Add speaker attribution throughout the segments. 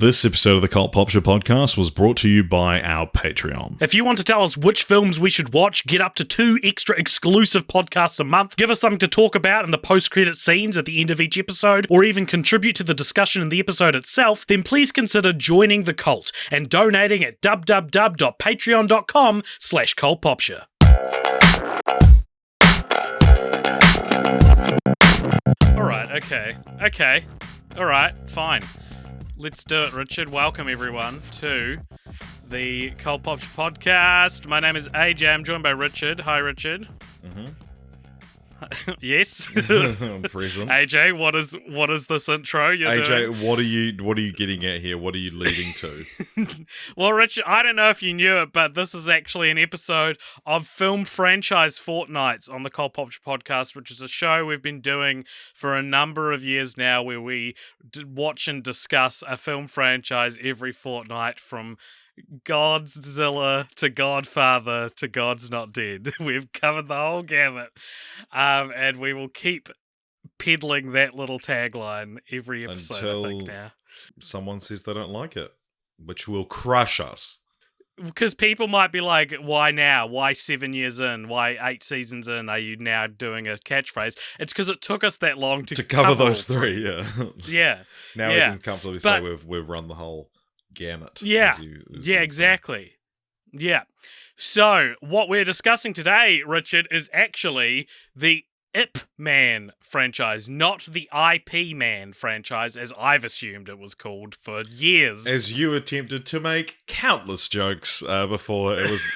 Speaker 1: This episode of the Cult Popture Podcast was brought to you by our Patreon.
Speaker 2: If you want to tell us which films we should watch, get up to 2 extra exclusive podcasts a month, give us something to talk about in the post-credit scenes at the end of each episode, or even contribute to the discussion in the episode itself, then please consider joining the cult and donating at www.patreon.com/cultpopture. Alright, okay. Alright, fine. Let's do it, Richard. Welcome, everyone, to the Cult Popture Podcast. My name is AJ. I'm joined by Richard. Hi, Richard.
Speaker 1: Mm-hmm.
Speaker 2: Yes.
Speaker 1: Present.
Speaker 2: AJ, what is this intro you're
Speaker 1: AJ,
Speaker 2: doing?
Speaker 1: what are you getting at here? What are you leading to?
Speaker 2: Well, Richard, I don't know if you knew it, but this is actually an episode of film franchise Fortnights on the Cult Popture Podcast, which is a show we've been doing for a number of years now, where we watch and discuss a film franchise every fortnight, from Godzilla to Godfather to God's Not Dead. We've covered the whole gamut, and we will keep peddling that little tagline every episode,
Speaker 1: Until
Speaker 2: I think, now.
Speaker 1: Someone says they don't like it, which will crush us.
Speaker 2: Because people might be like, why now? Why 7 years in? Why 8 seasons in are you now doing a catchphrase? It's because it took us that long to
Speaker 1: cover those three, yeah.
Speaker 2: Yeah.
Speaker 1: Now we can comfortably say we've run the whole gamut.
Speaker 2: Yeah. Exactly. Yeah. So, what we're discussing today, Richard, is actually the Ip Man franchise, not the IP Man franchise, as I've assumed it was called for years.
Speaker 1: As you attempted to make countless jokes before it was,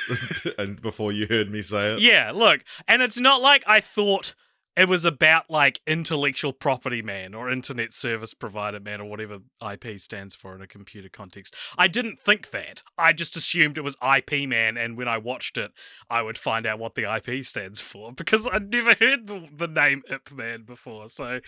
Speaker 1: and before you heard me say it.
Speaker 2: Yeah, look, and it's not like I thought it was about, like, intellectual property man or internet service provider man or whatever IP stands for in a computer context. I didn't think that. I just assumed it was IP man, and when I watched it, I would find out what the IP stands for, because I'd never heard the name Ip Man before. So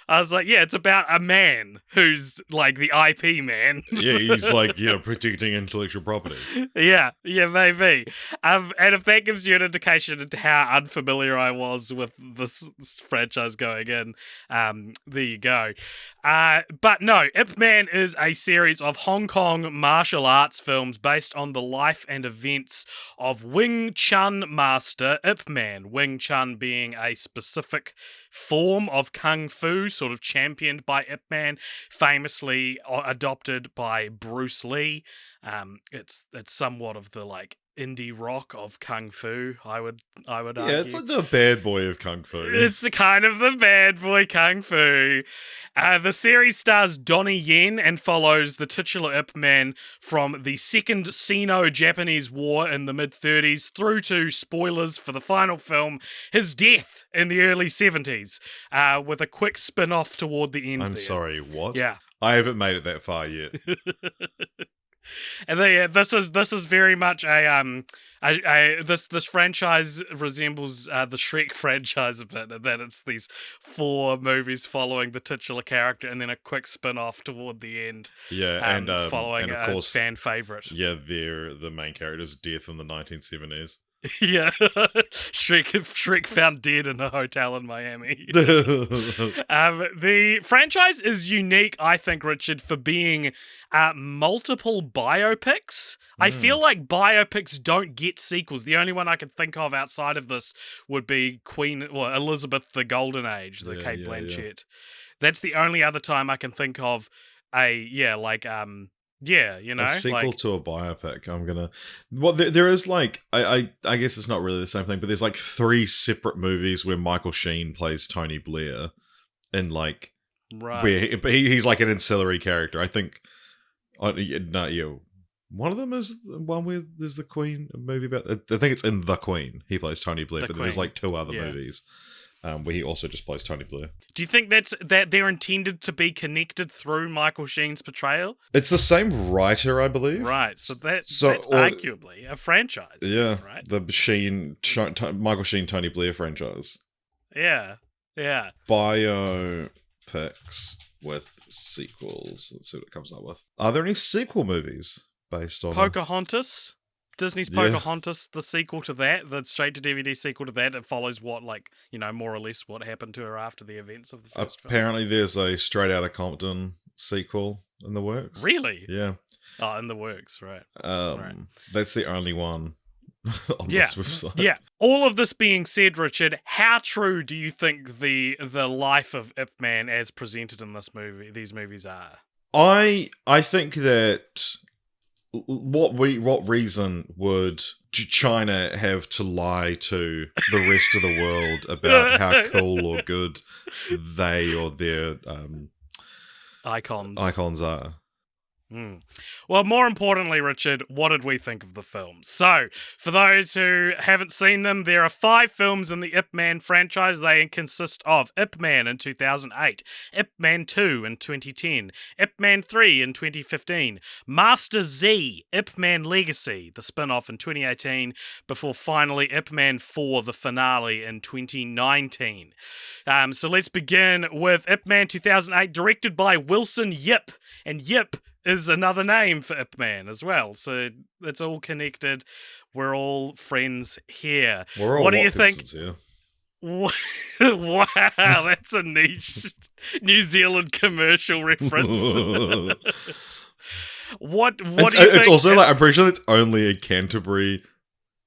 Speaker 2: I was like, yeah, it's about a man who's, like, the IP man.
Speaker 1: Yeah, he's like, protecting intellectual property.
Speaker 2: Yeah, maybe. And if that gives you an indication into how unfamiliar I was with this franchise going in, there you go. But no, Ip Man is a series of Hong Kong martial arts films based on the life and events of Wing Chun master Ip Man. Wing Chun being a specific form of kung fu, sort of championed by Ip Man, famously adopted by Bruce Lee. It's somewhat of the, like, indie rock of kung fu, I would argue.
Speaker 1: Yeah, it's like the bad boy of kung fu.
Speaker 2: It's kind of the bad boy kung fu. The series stars Donnie Yen and follows the titular Ip Man from the Second Sino-Japanese War in the mid-30s through to, spoilers for the final film, his death in the early 70s, with a quick spin-off toward the end.
Speaker 1: I'm sorry, what?
Speaker 2: Yeah.
Speaker 1: I haven't made it that far yet.
Speaker 2: And this is very much this franchise resembles the Shrek franchise a bit, in that it's these 4 movies following the titular character and then a quick spin-off toward the end.
Speaker 1: Yeah, and
Speaker 2: following
Speaker 1: of course,
Speaker 2: a fan favorite.
Speaker 1: Yeah, they're the main character's death in the 1970s.
Speaker 2: Yeah, Shrek found dead in a hotel in Miami. The franchise is unique, I think, Richard, for being multiple biopics. I feel like biopics don't get sequels. The only one I can think of outside of this would be Elizabeth the Golden Age, the Kate Blanchett. Yeah. That's the only other time I can think of a
Speaker 1: sequel to a biopic. There is, like, I guess it's not really the same thing, but there's like 3 separate movies where Michael Sheen plays Tony Blair, and like,
Speaker 2: right,
Speaker 1: where he's like an ancillary character. I think, one of them is the one where there's the Queen movie about. I think it's in The Queen. He plays Tony Blair, but there's like 2 other movies. Where he also just plays Tony Blair. Do you think that
Speaker 2: they're intended to be connected through Michael Sheen's portrayal?
Speaker 1: It's the same writer, I believe.
Speaker 2: Right, so that's arguably a franchise.
Speaker 1: Yeah,
Speaker 2: then, right?
Speaker 1: The Michael Sheen, Tony Blair franchise.
Speaker 2: Yeah.
Speaker 1: Biopics with sequels. Let's see what it comes up with. Are there any sequel movies based on
Speaker 2: Pocahontas? Disney's
Speaker 1: Yeah.
Speaker 2: Pocahontas, the sequel to that, the straight-to-DVD sequel to that, it follows what, more or less what happened to her after the events of the first film.
Speaker 1: Apparently, there's a Straight Outta Compton sequel in the works.
Speaker 2: Really?
Speaker 1: Yeah.
Speaker 2: Oh, in the works, right.
Speaker 1: Right. That's the only one on this website.
Speaker 2: Yeah. All of this being said, Richard, how true do you think the life of Ip Man as presented in these movies are?
Speaker 1: I think that what reason would China have to lie to the rest of the world about how cool or good they or their icons are?
Speaker 2: Well, more importantly, Richard, what did we think of the film? So, for those who haven't seen them, there are 5 films in the Ip Man franchise. They consist of Ip Man in 2008, Ip Man 2 in 2010, Ip Man 3 in 2015, Master Z, Ip Man Legacy, the spin-off in 2018, before finally Ip Man 4, the finale in 2019. So let's begin with Ip Man 2008, directed by Wilson Yip, and Yip is another name for Ip Man as well. So it's all connected. We're all friends here.
Speaker 1: We're all
Speaker 2: what do you think?
Speaker 1: Here.
Speaker 2: Wow, that's a niche New Zealand commercial reference. What do you think?
Speaker 1: It's also like, I'm pretty sure it's only a Canterbury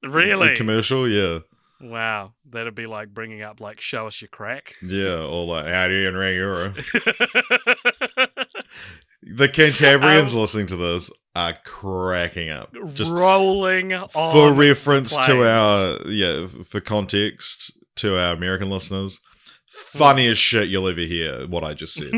Speaker 1: commercial, yeah.
Speaker 2: Wow, that'd be like bringing up like "Show us your crack."
Speaker 1: Yeah, or like "Howdy and Euro." The Cantabrians listening to this are cracking up, just
Speaker 2: rolling on
Speaker 1: for reference
Speaker 2: planes.
Speaker 1: to our for context to our American listeners. Funniest shit you'll ever hear. What I just said.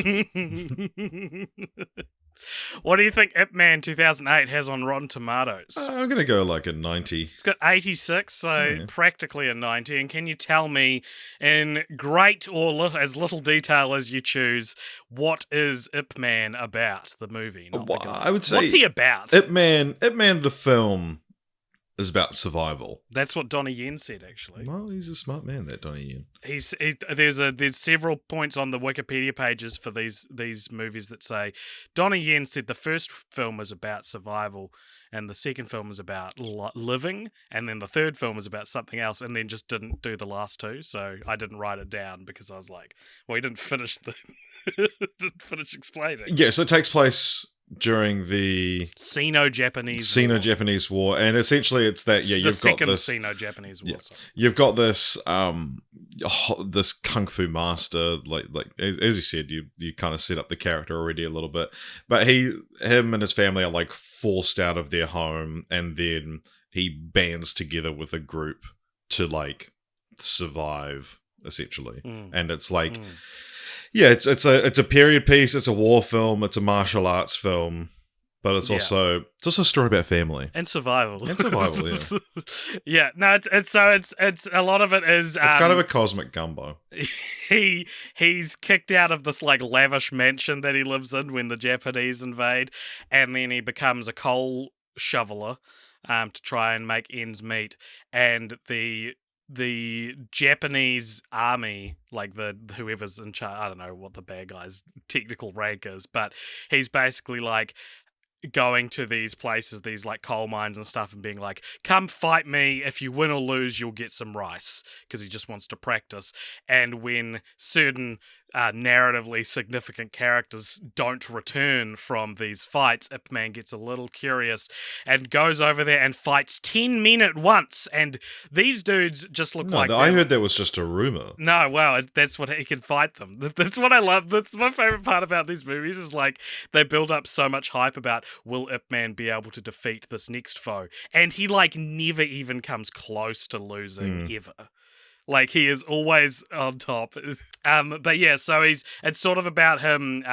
Speaker 2: What do you think Ip Man 2008 has on Rotten Tomatoes?
Speaker 1: I'm gonna go like a 90.
Speaker 2: It's got 86, so practically a 90. And can you tell me, in great or as little detail as you choose, what is Ip Man about? The movie, not the guy.
Speaker 1: I would say,
Speaker 2: what's he about?
Speaker 1: Ip Man, the film is about survival.
Speaker 2: That's what Donnie Yen said, actually.
Speaker 1: Well, he's a smart man, that Donnie Yen.
Speaker 2: There's several points on the Wikipedia pages for these movies that say Donnie Yen said the first film was about survival, and the second film was about living, and then the third film was about something else, and then just didn't do the last two. So I didn't write it down because I was like, well, he didn't finish explaining.
Speaker 1: Yeah, so it takes place during the
Speaker 2: Sino-Japanese
Speaker 1: War, and essentially it's that you've got this
Speaker 2: Sino-Japanese War.
Speaker 1: You've got this this kung fu master, like as you said, you kind of set up the character already a little bit, but him and his family are like forced out of their home, and then he bands together with a group to like survive essentially, and it's like. Yeah, it's a period piece. It's a war film. It's a martial arts film, but it's also a story about family
Speaker 2: and survival.
Speaker 1: Yeah.
Speaker 2: Yeah, no, it's a lot of it is.
Speaker 1: It's kind of a cosmic gumbo.
Speaker 2: He's kicked out of this like lavish mansion that he lives in when the Japanese invade, and then he becomes a coal shoveler to try and make ends meet, and the Japanese army, like whoever's in charge, I don't know what the bad guy's technical rank is, but he's basically like going to these places, these like coal mines and stuff, and being like, come fight me. If you win or lose, you'll get some rice, because he just wants to practice. And when certain narratively significant characters don't return from these fights, Ip Man gets a little curious and goes over there and fights 10 men at once. And these dudes just look like...
Speaker 1: I heard that was just a rumor.
Speaker 2: No, well, that's what he can fight them. That's what I love. That's my favorite part about these movies, is like they build up so much hype about, will Ip Man be able to defeat this next foe? And he like never even comes close to losing ever. Like, he is always on top. But yeah, so it's sort of about him,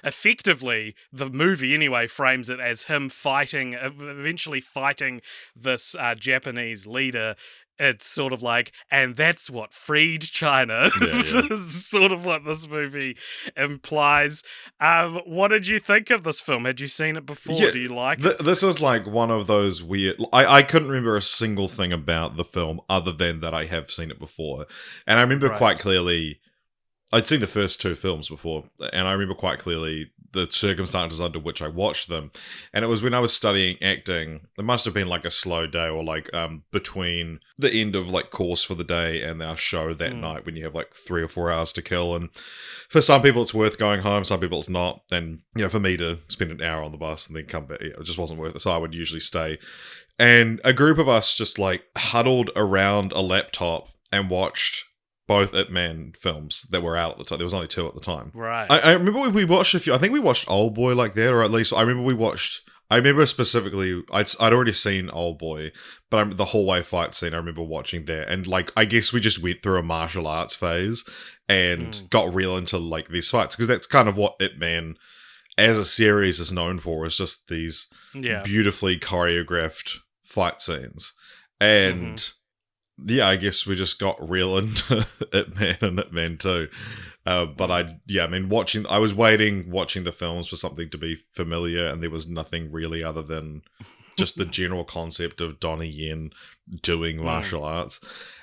Speaker 2: effectively, the movie anyway frames it as him eventually fighting this Japanese leader. It's sort of like, and that's what freed China. Yeah. Is sort of what this movie implies. What did you think of this film? Had you seen it before?
Speaker 1: Yeah,
Speaker 2: do you like it?
Speaker 1: This is like one of those weird... I couldn't remember a single thing about the film other than that I have seen it before. And I remember quite clearly... I'd seen the first two films before, and I remember quite clearly the circumstances under which I watched them. And it was when I was studying acting. It must have been like a slow day, or like between the end of like course for the day and our show that night, when you have like 3 or 4 hours to kill. And for some people it's worth going home, some people it's not. And for me to spend an hour on the bus and then come back, it just wasn't worth it. So I would usually stay. And a group of us just like huddled around a laptop and watched both Ip Man films that were out at the time. There was only 2 at the time.
Speaker 2: Right.
Speaker 1: I remember we watched a few. I think we watched Old Boy like that, or at least I remember specifically, I'd already seen Old Boy, but the hallway fight scene, I remember watching that. And like, I guess we just went through a martial arts phase and got real into like these fights, because that's kind of what Ip Man as a series is known for, is just these beautifully choreographed fight scenes. And I guess we just got real into Ip Man and Ip Man 2. But I was watching the films for something to be familiar, and there was nothing really other than just the general concept of Donnie Yen doing martial arts.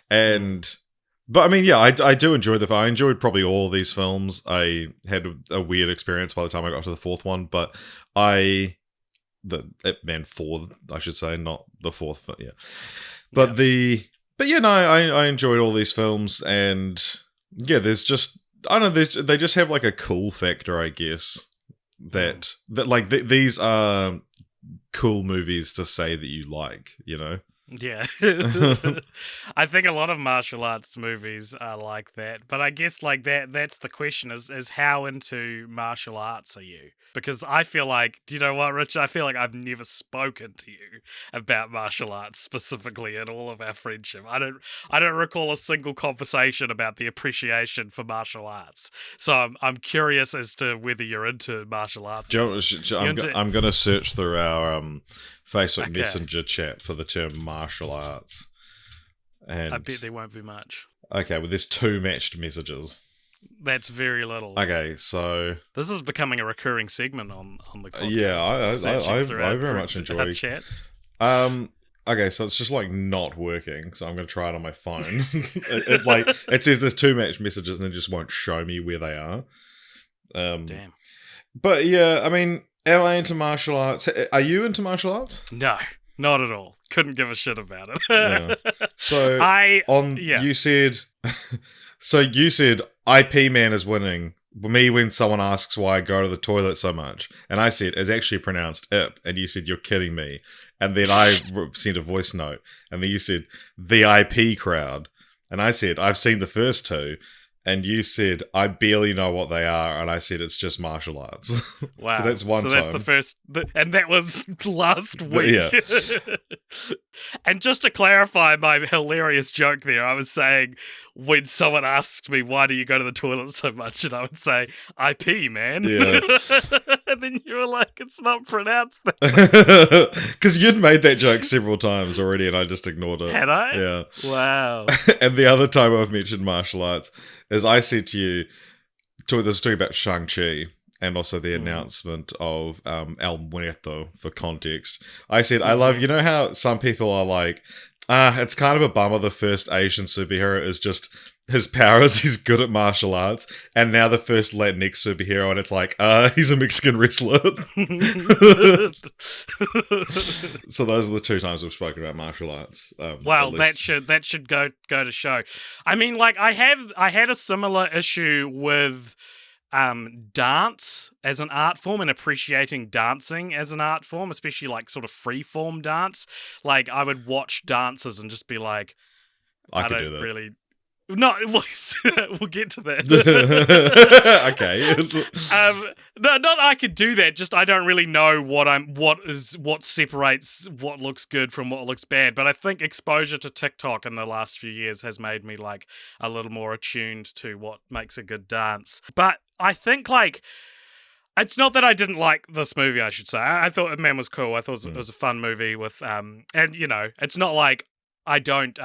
Speaker 1: But I mean, I do enjoy I enjoyed probably all of these films. I had a weird experience by the time I got to the 4th one, but the Ip Man 4, I should say, not the 4th, but yeah. But I enjoyed all these films, and there's just, I don't know, they just have like a cool factor, I guess, that like these are cool movies to say that you like,
Speaker 2: Yeah. I think a lot of martial arts movies are like that. But I guess like that's the question is how into martial arts are you? Because I feel like, do you know what, Rich? I feel like I've never spoken to you about martial arts specifically in all of our friendship. I don't recall a single conversation about the appreciation for martial arts. So I'm curious as to whether you're into martial arts.
Speaker 1: I'm going to search through our Facebook Messenger chat for the term martial arts. And
Speaker 2: I bet there won't be much.
Speaker 1: Okay, well, there's 2 matched messages.
Speaker 2: That's very little.
Speaker 1: Okay, so
Speaker 2: this is becoming a recurring segment on the podcast.
Speaker 1: Yeah, I very much enjoy
Speaker 2: chat.
Speaker 1: Okay, so it's just like not working, so I'm going to try it on my phone. it says there's 2 matched messages and it just won't show me where they are.
Speaker 2: Damn.
Speaker 1: But yeah, I mean, am I into martial arts? Are you into martial arts?
Speaker 2: No, not at all. Couldn't give a shit about it.
Speaker 1: Yeah. So you said so you said IP Man is winning me when someone asks why I go to the toilet so much, and I said it's actually pronounced Ip, and you said you're kidding me, and then I sent a voice note, and then you said the IP crowd, and I said I've seen the first 2. And you said, I barely know what they are. And I said, it's just martial arts.
Speaker 2: Wow.
Speaker 1: So that's one time.
Speaker 2: So that's the first... and that was last week.
Speaker 1: Yeah.
Speaker 2: And just to clarify my hilarious joke there, I was saying, when someone asks me, why do you go to the toilet so much? And I would say, IP, man.
Speaker 1: Yeah.
Speaker 2: And then you were like, it's not pronounced that.
Speaker 1: Because you'd made that joke several times already, and I just ignored it.
Speaker 2: Had I?
Speaker 1: Yeah.
Speaker 2: Wow.
Speaker 1: And the other time I've mentioned martial arts is I said to you, this is talking about Shang-Chi, and also the announcement of El Muerto, for context. I said, I love, how some people are like, it's kind of a bummer the first Asian superhero is just, his power is he's good at martial arts, and now the first Latinx superhero, and it's like, he's a Mexican wrestler. So those are the 2 times we've spoken about martial arts.
Speaker 2: Well, that should go to show. I mean, like I had a similar issue with dance as an art form and appreciating dancing as an art form, especially like sort of free form dance. Like I would watch dances and just be like, I
Speaker 1: could
Speaker 2: don't
Speaker 1: do that.
Speaker 2: really. No, we'll get to that.
Speaker 1: Okay.
Speaker 2: No, not I could do that. Just I don't really know what separates what looks good from what looks bad. But I think exposure to TikTok in the last few years has made me like a little more attuned to what makes a good dance. But I think like it's not that I didn't like this movie. I should say I thought Ip Man was cool. I thought it was a fun movie with and it's not like I don't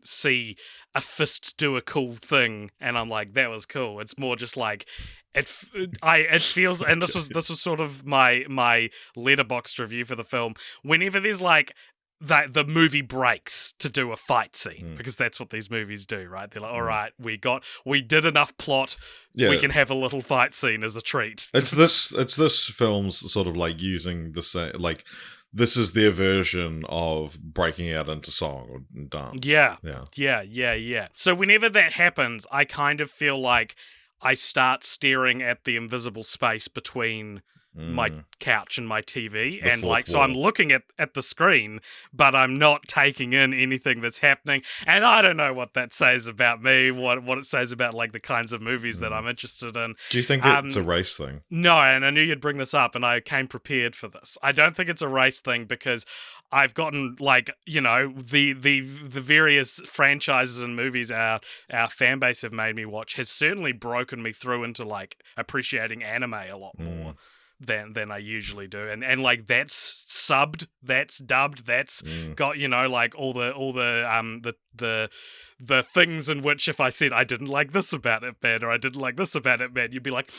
Speaker 2: see a fist do a cool thing and I'm like that was cool. It's more just like it feels, and this was sort of my Letterboxd review for the film. Whenever there's like that the movie breaks to do a fight scene, because that's what these movies do, right? They're like, all right, we did enough plot, we can have a little fight scene as a treat.
Speaker 1: It's this film's sort of like using the same, like, this is their version of breaking out into song or dance.
Speaker 2: Yeah. So whenever that happens, I kind of feel like I start staring at the invisible space between my couch and my TV, and like, so I'm looking at the screen, but I'm not taking in anything that's happening. And I don't know what that says about me, what it says about like the kinds of movies that I'm interested in.
Speaker 1: Do you think it's a race thing?
Speaker 2: No, and I knew you'd bring this up, and I came prepared for this. I don't think it's a race thing, because I've gotten, like, you know, the various franchises and movies our fan base have made me watch has certainly broken me through into like appreciating anime a lot more than I usually do, and like, that's subbed, that's dubbed, that's got, you know, like all the things in which if I said I didn't like this about Ip Man or I didn't like this about Ip Man, you'd be like,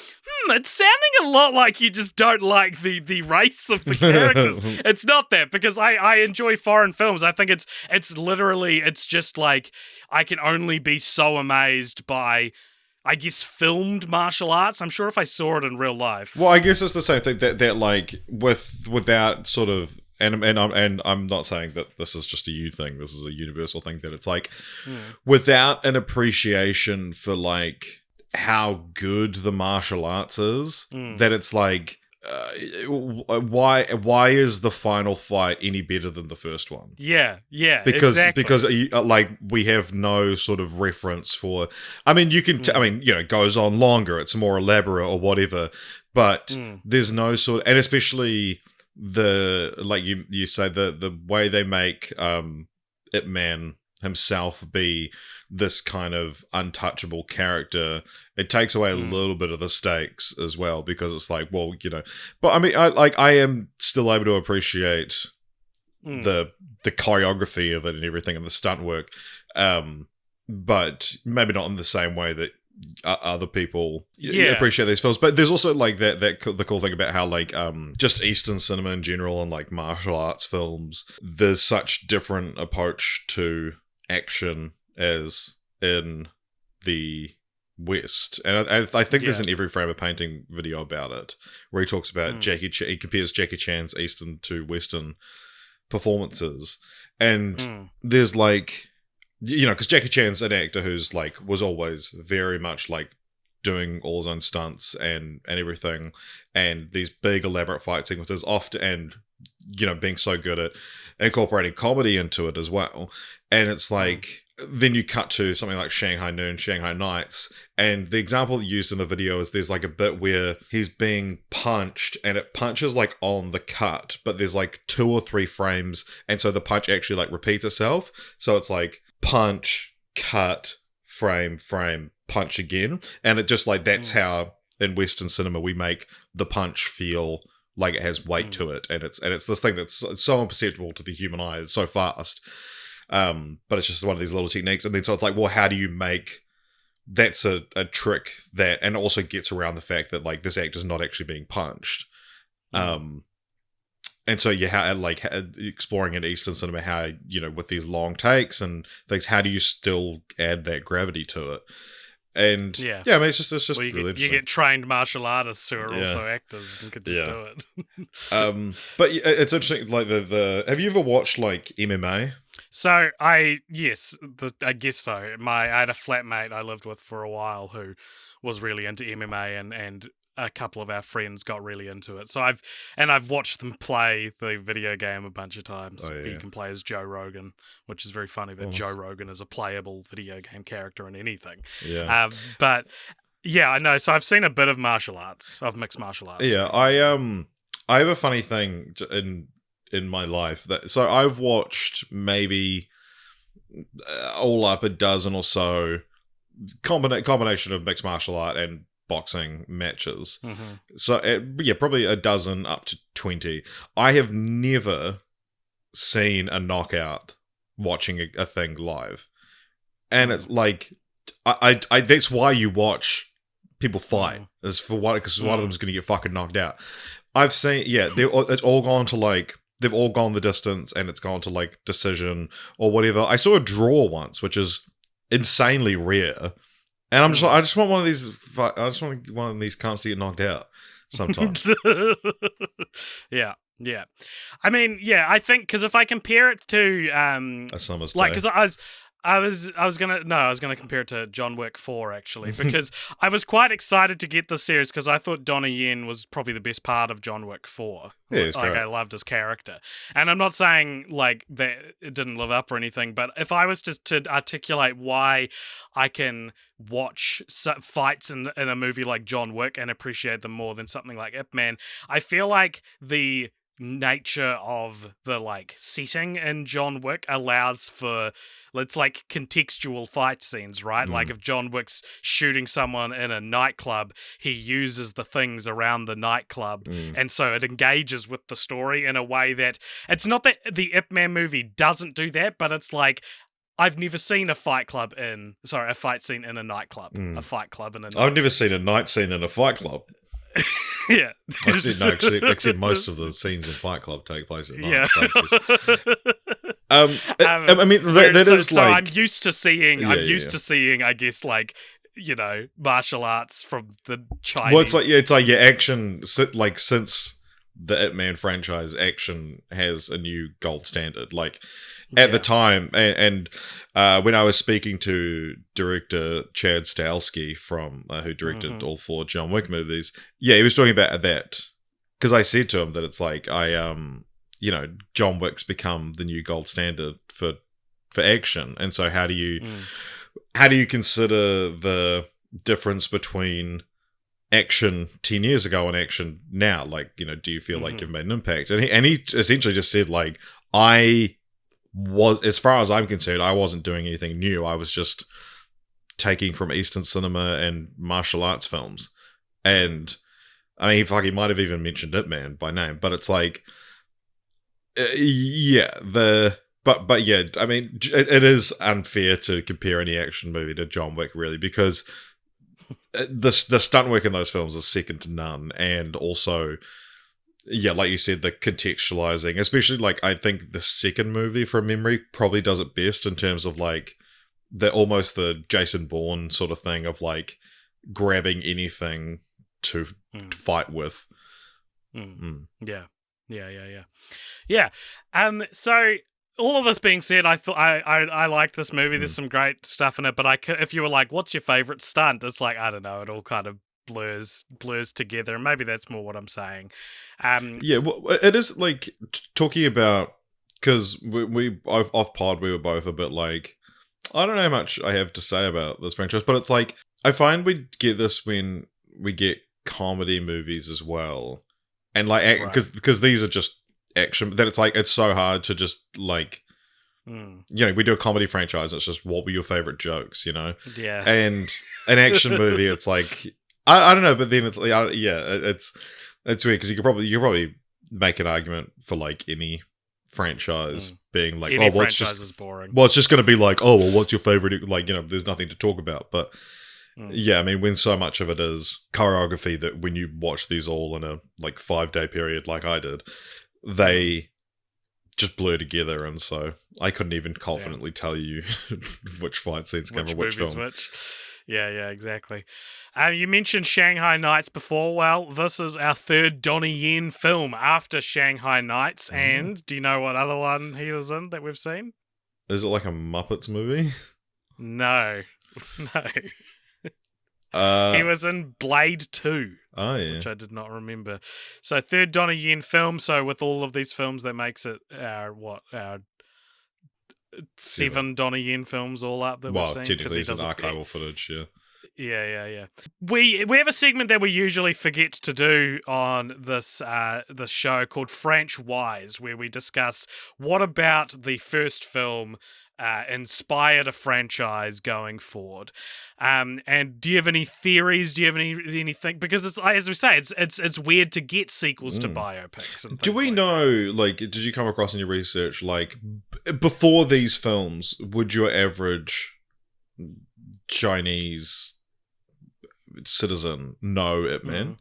Speaker 2: it's sounding a lot like you just don't like the race of the characters. It's not that, because I enjoy foreign films. I think it's literally, it's just like, I can only be so amazed by, I guess, filmed martial arts. I'm sure if I saw it in real life.
Speaker 1: Well, I guess it's the same thing that like without sort of, and I'm not saying that this is just a you thing. This is a universal thing, that it's like without an appreciation for like how good the martial arts is, that it's like, why is the final fight any better than the first one?
Speaker 2: Yeah,
Speaker 1: because
Speaker 2: exactly.
Speaker 1: because like, we have no sort of reference for. I mean, you can. I mean, you know, it goes on longer. It's more elaborate or whatever, but there's no sort. And especially the, like you say, the way they make Ip Man himself be this kind of untouchable character, it takes away a little bit of the stakes as well, because it's like, well, you know, but I mean, I am still able to appreciate the choreography of it and everything and the stunt work, but maybe not in the same way that other people appreciate these films. But there's also like the cool thing about how like just Eastern cinema in general and like martial arts films, there's such different approach to action as in the West, and I think there's an Every Frame a Painting video about it, where he talks about he compares Jackie Chan's Eastern to Western performances, and there's like, you know, because Jackie Chan's an actor who's like, was always very much like doing all his own stunts and everything, and these big elaborate fight sequences often, and, you know, being so good at incorporating comedy into it as well. And it's like, then you cut to something like Shanghai Noon, Shanghai Nights, and the example used in the video is there's like a bit where he's being punched and it punches like on the cut, but there's like 2 or 3 frames, and so the punch actually like repeats itself. So it's like punch, cut, frame, punch again. And it just like, that's how in Western cinema we make the punch feel like it has weight to it, and it's this thing that's so imperceptible to the human eye. It's so fast. But it's just one of these little techniques. And then so it's like, well, how do you make that's a trick that, and also gets around the fact that like this actor's not actually being punched. And so you like exploring in Eastern cinema how, you know, with these long takes and things, how do you still add that gravity to it? And I mean, it's just really interesting.
Speaker 2: You get trained martial artists who are also actors and could just do it.
Speaker 1: But it's interesting. Like have you ever watched like MMA?
Speaker 2: So I guess so. I had a flatmate I lived with for a while who was really into MMA, and a couple of our friends got really into it. So I've watched them play the video game a bunch of times. He can play as Joe Rogan, which is very funny that Joe Rogan is a playable video game character in anything. But yeah, I know. So I've seen a bit of martial arts, of mixed martial arts.
Speaker 1: Yeah, I have a funny thing in my life that, so I've watched maybe all up a dozen or so combination of mixed martial art and boxing matches. So probably a dozen up to 20. I have never seen a knockout watching a thing live, and it's like I that's why you watch people fight, is for one, because one of them is going to get fucking knocked out. I've seen it's all gone to like they've all gone the distance and it's gone to like decision or whatever. I saw a draw once, which is insanely rare, and I'm just like, I just want one of these. I just want one of these cunts to get knocked out sometimes.
Speaker 2: Yeah. I mean, yeah, I think because if I compare it to
Speaker 1: A summer's
Speaker 2: like,
Speaker 1: day.
Speaker 2: because I was gonna compare it to John Wick 4 actually, because I was quite excited to get this series because I thought Donnie Yen was probably the best part of John Wick 4.
Speaker 1: Yeah, it's
Speaker 2: Like,
Speaker 1: great.
Speaker 2: I loved his character, and I'm not saying like that it didn't live up or anything, but if I was just to articulate why I can watch fights in a movie like John Wick and appreciate them more than something like Ip Man, I feel like the nature of the like setting in John Wick allows for it's like contextual fight scenes, right? Like if John Wick's shooting someone in a nightclub, he uses the things around the nightclub, and so it engages with the story in a way that it's not that the Ip Man movie doesn't do that, but it's like I've never seen a fight scene in a nightclub. A fight club in a nightclub.
Speaker 1: I've never seen a night scene in a Fight Club.
Speaker 2: Yeah.
Speaker 1: Except most of the scenes in Fight Club take place at night.
Speaker 2: Yeah.
Speaker 1: So I mean, that is
Speaker 2: so
Speaker 1: like...
Speaker 2: I'm used to seeing,
Speaker 1: to
Speaker 2: seeing, I guess, like, you know, martial arts from the Chinese.
Speaker 1: Well, it's like your action, like, since the Ip Man franchise, action has a new gold standard. Like, at the time, and when I was speaking to director Chad Stahelski from who directed all 4 John Wick movies, he was talking about that, because I said to him that it's like you know, John Wick's become the new gold standard for action, and so how do you consider the difference between action 10 years ago and action now? Like, you know, do you feel like you've made an impact? And he essentially just said, like, as far as I'm concerned, I wasn't doing anything new. I was just taking from Eastern cinema and martial arts films. And I mean, he might have even mentioned Ip Man by name, but it's like, but yeah, I mean, it is unfair to compare any action movie to John Wick, really, because the stunt work in those films is second to none, and also, like you said, the contextualizing, especially, like, I think the second movie from memory probably does it best in terms of, like, almost the Jason Bourne sort of thing of, like, grabbing anything to fight with.
Speaker 2: Yeah. So all of this being said, I thought I liked this movie. There's some great stuff in it, but if you were like, what's your favorite stunt? It's like, I don't know, it all kind of blurs together, and maybe that's more what I'm saying.
Speaker 1: Well, it is like talking about, because we off pod, we were both a bit like, I don't know how much I have to say about this franchise, but it's like, I find we get this when we get comedy movies as well, and like, because these are just action, that it's like, it's so hard to just like, you know, we do a comedy franchise, it's just, what were your favorite jokes, you know?
Speaker 2: Yeah.
Speaker 1: And an action movie, it's like, I don't know, but then it's like, it's weird, because you could probably make an argument for like any franchise being like,
Speaker 2: any franchise is boring.
Speaker 1: Well, it's just going to be like, oh, well, what's your favorite? Like, you know, there's nothing to talk about. But I mean, when so much of it is choreography, that when you watch these all in a like 5-day period, like I did, they just blur together, and so I couldn't even confidently tell you which fight scenes came from which film.
Speaker 2: Yeah, exactly. You mentioned Shanghai Nights before. Well, this is our third Donnie Yen film after Shanghai Nights, and do you know what other one he was in that we've seen?
Speaker 1: Is it like a Muppets movie?
Speaker 2: No. He was in Blade 2.
Speaker 1: Oh, yeah.
Speaker 2: Which I did not remember. So, third Donnie Yen film. So, with all of these films, that makes it our 7 Donnie Yen films all up that we've seen.
Speaker 1: Well, technically it's an archival footage, yeah.
Speaker 2: Yeah. We have a segment that we usually forget to do on this show called Franch Wise, where we discuss what about the first film inspired a franchise going forward. And do you have any theories? Do you have anything? Because it's, as we say, it's weird to get sequels to biopics. And
Speaker 1: do we
Speaker 2: like
Speaker 1: know? Like, did you come across in your research? Like, before these films, would your average Chinese citizen know Ip Man?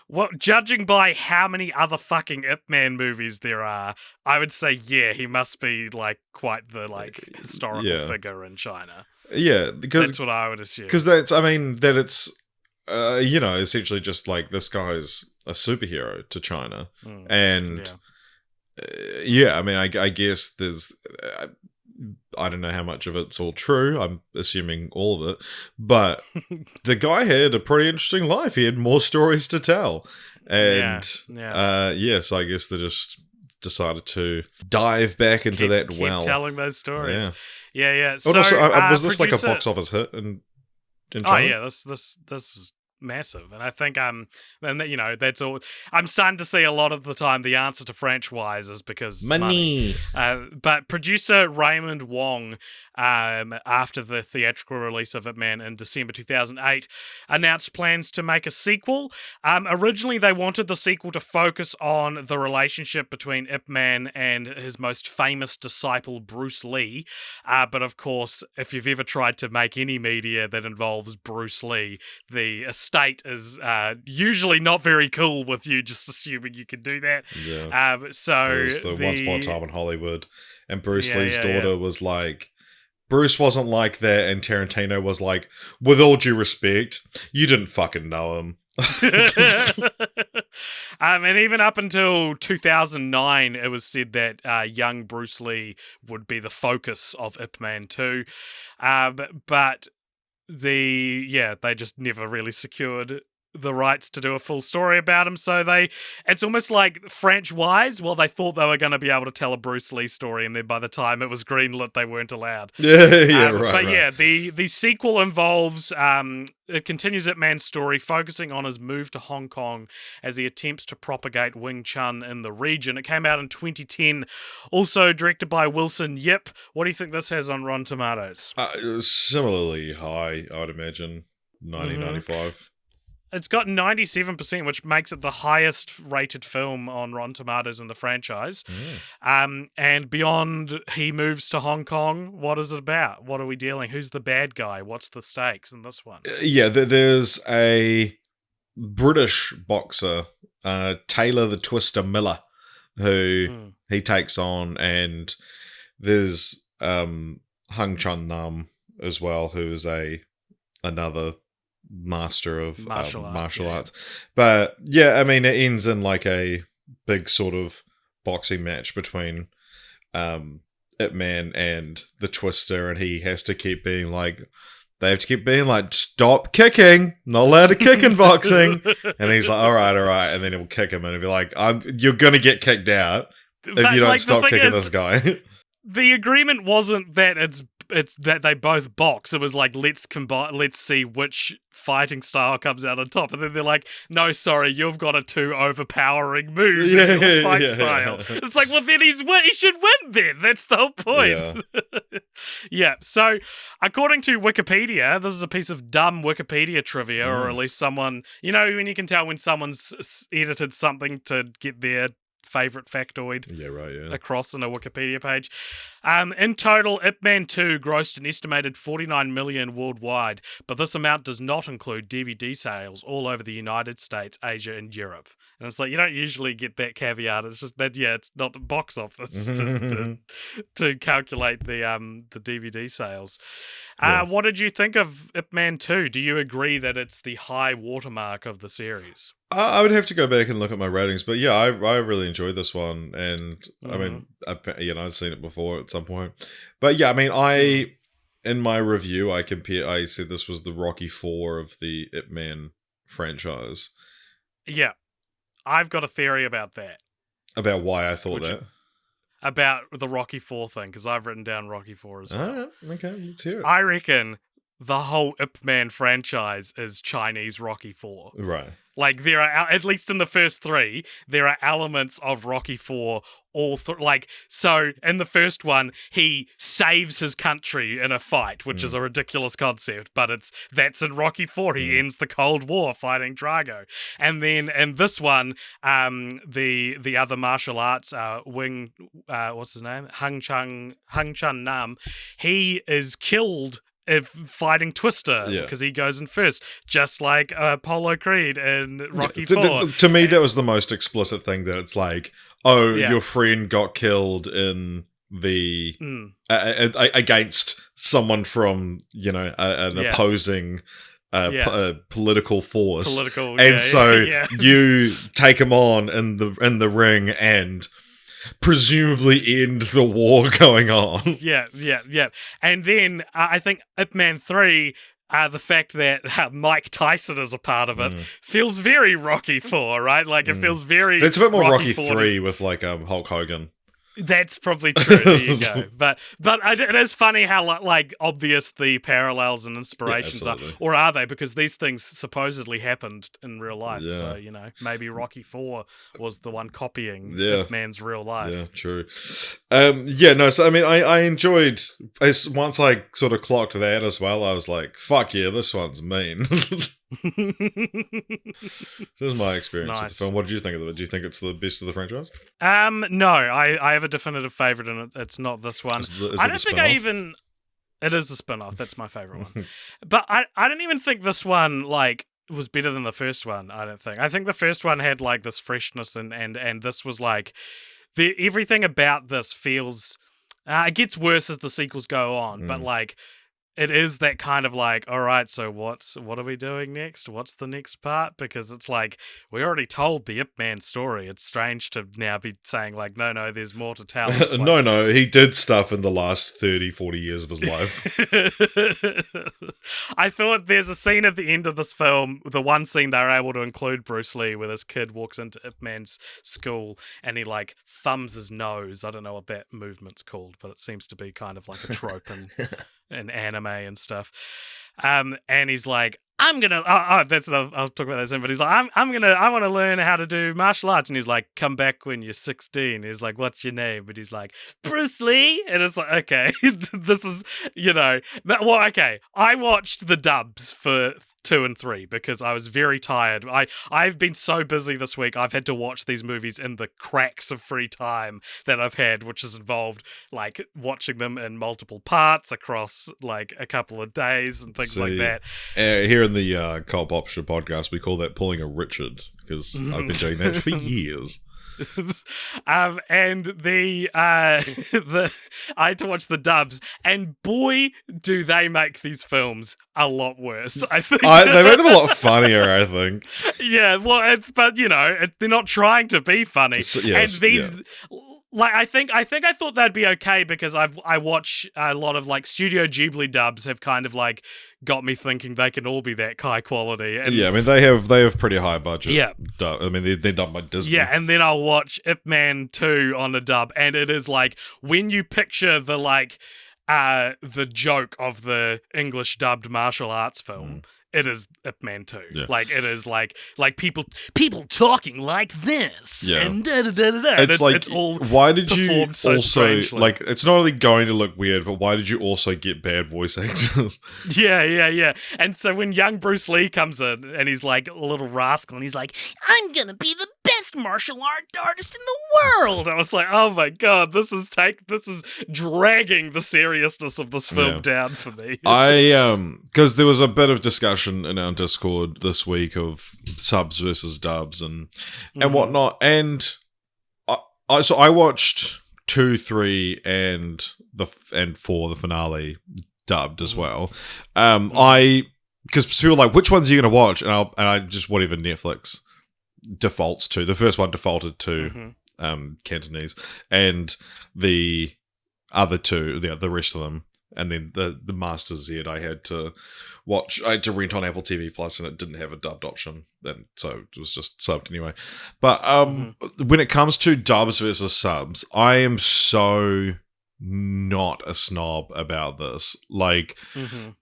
Speaker 2: Well, judging by how many other fucking Ip Man movies there are, I would say, yeah, he must be like quite the historical
Speaker 1: Yeah,
Speaker 2: figure in China.
Speaker 1: yeah, because
Speaker 2: That's what I would assume.
Speaker 1: that's, I mean, that it's essentially just like this guy's a superhero to China, and
Speaker 2: Yeah.
Speaker 1: yeah, I mean, I guess there's. I don't know how much of it's all true. I'm assuming all of it. But the guy had a pretty interesting life. He had more stories to tell. And so I guess they just decided to dive back into that well.
Speaker 2: Keep telling those stories. Yeah.
Speaker 1: So, was this like a box office hit in China?
Speaker 2: Oh yeah, this was massive, and I think and that's all. I'm starting to see a lot of the time the answer to franchise is because money. But producer Raymond Wong, after the theatrical release of Ip Man in December 2008, announced plans to make a sequel. Originally, they wanted the sequel to focus on the relationship between Ip Man and his most famous disciple Bruce Lee. But of course, if you've ever tried to make any media that involves Bruce Lee, the estate is usually not very cool with you just assuming you can do that.
Speaker 1: Yeah.
Speaker 2: So
Speaker 1: it was the Once Upon a Time in Hollywood, and Bruce Lee's daughter was like, Bruce wasn't like that, and Tarantino was like, with all due respect, you didn't fucking know him.
Speaker 2: And even up until 2009, it was said that young Bruce Lee would be the focus of Ip Man 2. But they just never really secured the rights to do a full story about him, so it's almost like French-wise, well, they thought they were going to be able to tell a Bruce Lee story, and then by the time it was greenlit, they weren't allowed. The sequel involves it continues Ip Man's story, focusing on his move to Hong Kong as he attempts to propagate Wing Chun in the region. It came out in 2010, also directed by Wilson Yip. What do you think this has on Rotten Tomatoes?
Speaker 1: Similarly high, I would imagine, 1995.
Speaker 2: It's got 97%, which makes it the highest rated film on Rotten Tomatoes in the franchise. And beyond he moves to Hong Kong, what is it about? What are we dealing? Who's the bad guy? What's the stakes in this one?
Speaker 1: There's a British boxer, Taylor the Twister Miller, who he takes on, and there's Hung Chun Nam as well, who is another master of martial arts. But yeah, I mean, it ends in like a big sort of boxing match between Ip Man and the Twister, and he has to keep being like, they have to keep being like, stop kicking, not allowed to kick in boxing. And he's like, all right, and then he'll kick him, and he'll be like, you're gonna get kicked out if you don't stop kicking this guy.
Speaker 2: The agreement wasn't that it's that they both box. It was like, let's see which fighting style comes out on top. And then they're like, no, sorry, you've got a too overpowering move in your fight style. It's like, well, then he should win then. That's the whole point. Yeah. So according to Wikipedia, this is a piece of dumb Wikipedia trivia, or at least someone, when you can tell when someone's edited something to get their favorite factoid across on a Wikipedia page. In total, Ip Man 2 grossed an estimated $49 million worldwide, but this amount does not include DVD sales all over the United States, Asia, and Europe. And it's like, you don't usually get that caveat. It's just that, it's not the box office to calculate the DVD sales. What did you think of Ip Man 2? Do you agree that it's the high watermark of the series?
Speaker 1: I would have to go back and look at my ratings, but yeah, I really enjoyed this one, and I mean, I'd seen it before at some point, but yeah, I mean, in my review, I said this was the Rocky IV of the Ip Man franchise. Yeah,
Speaker 2: I've got a theory about that.
Speaker 1: About why I thought that.
Speaker 2: About the Rocky IV thing, because I've written down Rocky IV as well.
Speaker 1: Okay, let's hear it.
Speaker 2: I reckon the whole Ip Man franchise is Chinese Rocky IV.
Speaker 1: Right.
Speaker 2: Like, there are, at least in the first three, there are elements of Rocky IV so in the first one, he saves his country in a fight, which is a ridiculous concept, but that's in Rocky IV. He ends the Cold War fighting Drago. And then in this one, the other martial arts, what's his name? Hung Chun Nam, he is killed fighting Twister because he goes in first, just like Apollo Creed and Rocky IV.
Speaker 1: To me, that was the most explicit thing, that it's like, your friend got killed in the against someone from an opposing political force, you take him on in the ring and presumably end the war going on.
Speaker 2: Yeah. And then I think Ip Man 3, the fact that Mike Tyson is a part of it feels very Rocky 4, right? Like it feels very.
Speaker 1: It's a bit more Rocky 3 with like Hulk Hogan.
Speaker 2: That's probably true. There you go. But it is funny how like obvious the parallels and inspirations are, or are they? Because these things supposedly happened in real life. Yeah. So maybe Rocky 4 was the one copying Ip Man's real life.
Speaker 1: Yeah, true. So I mean, I enjoyed once I sort of clocked that as well. I was like, fuck yeah, this one's mean. This is my experience with the film. What did you think of it? Do you think it's the best of the franchise?
Speaker 2: No, I have a definitive favorite, and it's not this one. I don't think it is the spin-off. That's my favorite one. But I don't even think this one like was better than the first one. I don't think. I think the first one had like this freshness, and this was like everything about this feels. It gets worse as the sequels go on, but like. It is that kind of like, all right, so what are we doing next? What's the next part? Because it's like, we already told the Ip Man story. It's strange to now be saying like, no, there's more to tell. Like,
Speaker 1: no, he did stuff in the last 30, 40 years of his life.
Speaker 2: I thought there's a scene at the end of this film, the one scene they were able to include Bruce Lee, where this kid walks into Ip Man's school and he like thumbs his nose. I don't know what that movement's called, but it seems to be kind of like a trope in anime and stuff. And he's like, I'm gonna I'll talk about that soon, but he's like, I want to learn how to do martial arts. And he's like, come back when you're 16. He's like, what's your name? But he's like, Bruce Lee. And it's like, okay, this is, okay. I watched the dubs for 2 and 3 because I was very tired. I've been so busy this week. I've had to watch these movies in the cracks of free time that I've had, which has involved like watching them in multiple parts across like a couple of days and things like that.
Speaker 1: Here in the Co-op Option podcast, we call that pulling a Richard, because I've been doing that for years.
Speaker 2: And I had to watch the dubs, and boy, do they make these films a lot worse. I think
Speaker 1: they made them a lot funnier. I think.
Speaker 2: Yeah, well, but they're not trying to be funny. And these. Like I think I thought that'd be okay because I watch a lot of like Studio Ghibli dubs have kind of like got me thinking they can all be that high quality. And
Speaker 1: I mean they have pretty high budget.
Speaker 2: Yeah,
Speaker 1: I mean they're done by Disney.
Speaker 2: Yeah, and then I'll watch Ip Man 2 on a dub, and it is like when you picture the like the joke of the English dubbed martial arts film. It is Ip Man 2. Yeah. Like it is like people talking like this. Yeah. And da-da-da-da-da.
Speaker 1: It's like,
Speaker 2: it's all
Speaker 1: why did you
Speaker 2: so
Speaker 1: also
Speaker 2: strangely.
Speaker 1: Like? It's not only going to look weird, but why did you also get bad voice actors?
Speaker 2: Yeah. And so when young Bruce Lee comes in and he's like a little rascal and he's like, I'm gonna be the best martial art artist in the world. I was like, oh my god, this is dragging the seriousness of this film down for me.
Speaker 1: Because there was a bit of discussion in our Discord this week of subs versus dubs and whatnot, and I watched 2, 3, and 4, the finale dubbed as well. Because people are like, which ones are you going to watch? And I just whatever Netflix defaults to. The first one defaulted to Cantonese, and the other two, the rest of them. And then the Master Z I had to watch. I had to rent on Apple TV Plus, and it didn't have a dubbed option, and so it was just subbed anyway. But when it comes to dubs versus subs, I am so not a snob about this. Like,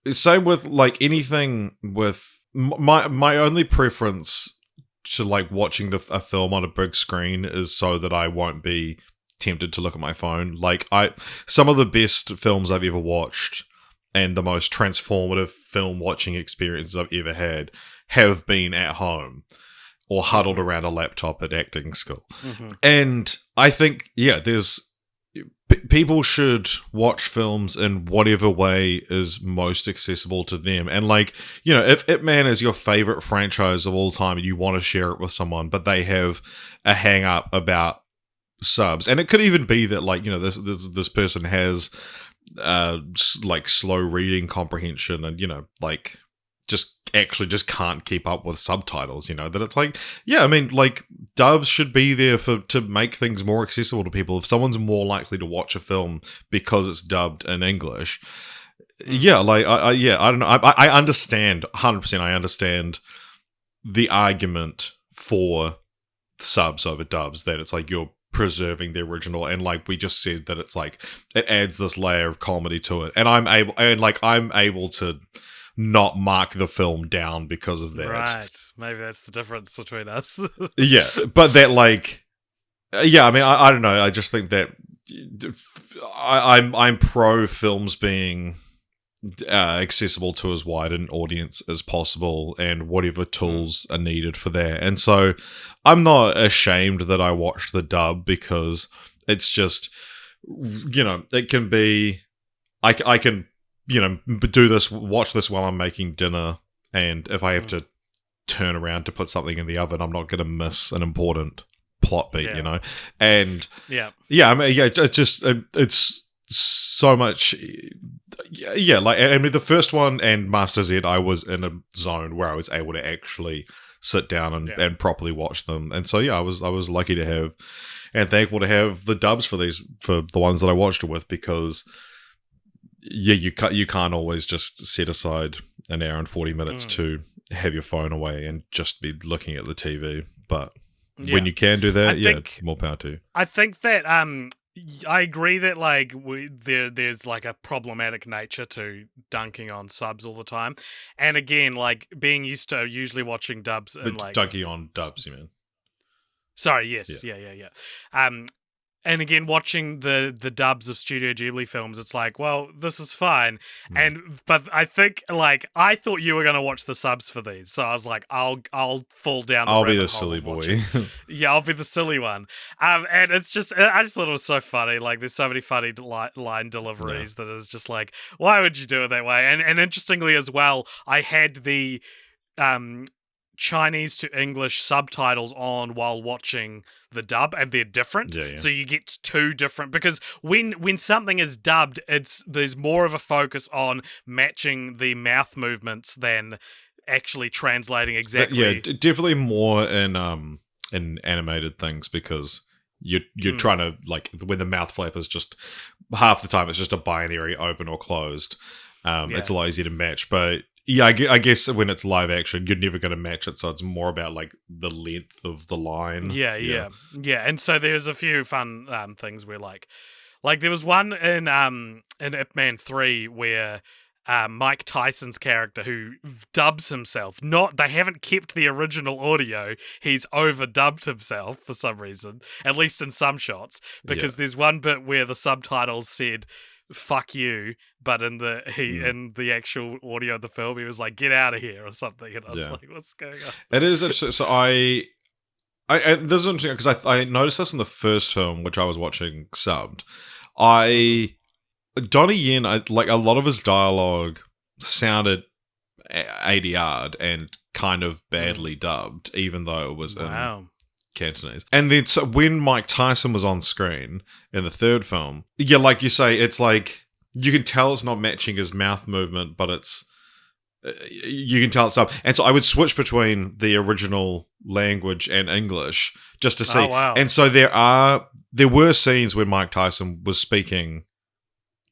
Speaker 1: same with like anything with my only preference to like watching a film on a big screen is so that I won't be tempted to look at my phone. Like some of the best films I've ever watched and the most transformative film watching experiences I've ever had have been at home or huddled around a laptop at acting school. And I think, there's people should watch films in whatever way is most accessible to them. And like, you know, if Ip Man is your favorite franchise of all time and you want to share it with someone, but they have a hang up about subs, and it could even be that, like, you know, this person has like slow reading comprehension, and, you know, like just can't keep up with subtitles, you know, that it's like, yeah, I mean, like, dubs should be there to make things more accessible to people. If someone's more likely to watch a film because it's dubbed in English, yeah, like, I don't know, I understand 100%. I understand the argument for subs over dubs, that it's like you're preserving the original, and like we just said, that it's like it adds this layer of comedy to it, and I'm able to not mark the film down because of that.
Speaker 2: Right. Maybe that's the difference between us.
Speaker 1: Yeah, but that, like, yeah, I mean, I don't know. I just think that I'm pro films being accessible to as wide an audience as possible, and whatever tools are needed for that. And so I'm not ashamed that I watched the dub, because it's just, you know, it can be, I can, you know, watch this while I'm making dinner, and if I have to turn around to put something in the oven, I'm not going to miss an important plot beat, you know? And yeah, I mean, yeah, it's so much, yeah, like, I mean, the first one and Master Z, I was in a zone where I was able to actually sit down and properly watch them. And so, yeah, I was lucky to have, and thankful to have, the dubs for the ones that I watched it with, because yeah, you can't always just set aside an hour and 40 minutes to have your phone away and just be looking at the TV. But when you can do that, more power to you.
Speaker 2: I think that I agree that, like, there's like a problematic nature to dunking on subs all the time, and again, like, being used to usually watching dubs and like
Speaker 1: dunking on dubs, you mean?
Speaker 2: Sorry, yes, yeah. And again, watching the dubs of Studio Ghibli films, it's like, well, this is fine. But I think, like, I thought you were going to watch the subs for these, so I was like, I'll fall down.
Speaker 1: I'll be the silly boy.
Speaker 2: Yeah, I'll be the silly one. And it's just, I just thought it was so funny. Like, there's so many funny line deliveries that is just like, why would you do it that way? And interestingly as well, I had the Chinese to English subtitles on while watching the dub, and they're different. So you get two different, because when something is dubbed, there's more of a focus on matching the mouth movements than actually translating exactly.
Speaker 1: Yeah, definitely more in animated things, because you're trying to, like, when the mouth flap is just half the time it's just a binary open or closed. It's a lot easier to match, but yeah, I guess when it's live action, you're never going to match it, so it's more about, like, the length of the line.
Speaker 2: Yeah. And so there's a few fun things where, like there was one in Ip Man 3 where Mike Tyson's character, who dubs himself, they haven't kept the original audio, he's overdubbed himself for some reason, at least in some shots, because there's one bit where the subtitles said "fuck you," but in the actual audio of the film, he was like, "get out of here" or something, and I was like, "What's going on?" It
Speaker 1: is interesting. So I this is interesting because I noticed this in the first film, which I was watching subbed. Donnie Yen, like, a lot of his dialogue sounded ADR'd and kind of badly dubbed, even though it was in Cantonese. And then, so when Mike Tyson was on screen in the third film, yeah, like you say, it's like, you can tell it's not matching his mouth movement, but it's, you can tell it's up. And so I would switch between the original language and English just to see.
Speaker 2: Oh, wow.
Speaker 1: And so there were scenes where Mike Tyson was speaking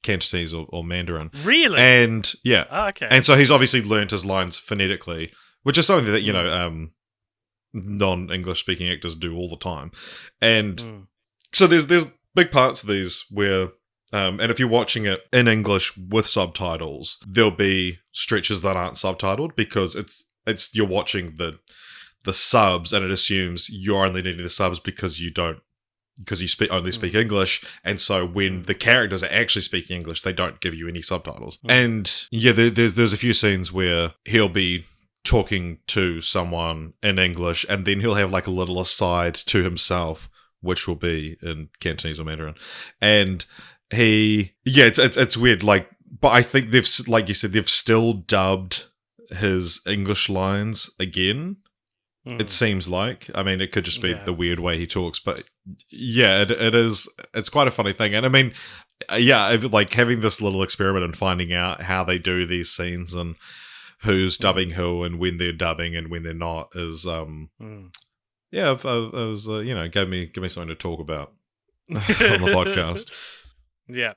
Speaker 1: Cantonese or Mandarin.
Speaker 2: Really?
Speaker 1: And yeah.
Speaker 2: Oh, okay.
Speaker 1: And so he's obviously learnt his lines phonetically, which is something that, you know, non-English speaking actors do all the time. And so there's big parts of these where, and if you're watching it in English with subtitles, there'll be stretches that aren't subtitled, because it's you're watching the subs, and it assumes you're only needing the subs because you only speak English, and so when the characters are actually speaking English, they don't give you any subtitles. And yeah, there's a few scenes where he'll be talking to someone in English, and then he'll have, like, a little aside to himself which will be in Cantonese or Mandarin. And it's weird. Like, but I think they've, like you said, they've still dubbed his English lines again. It seems like. I mean, it could just be the weird way he talks, but yeah, it is. It's quite a funny thing, and I mean, like having this little experiment and finding out how they do these scenes and who's dubbing who and when they're dubbing and when they're not is it was gave me something to talk about on the podcast.
Speaker 2: Yeah.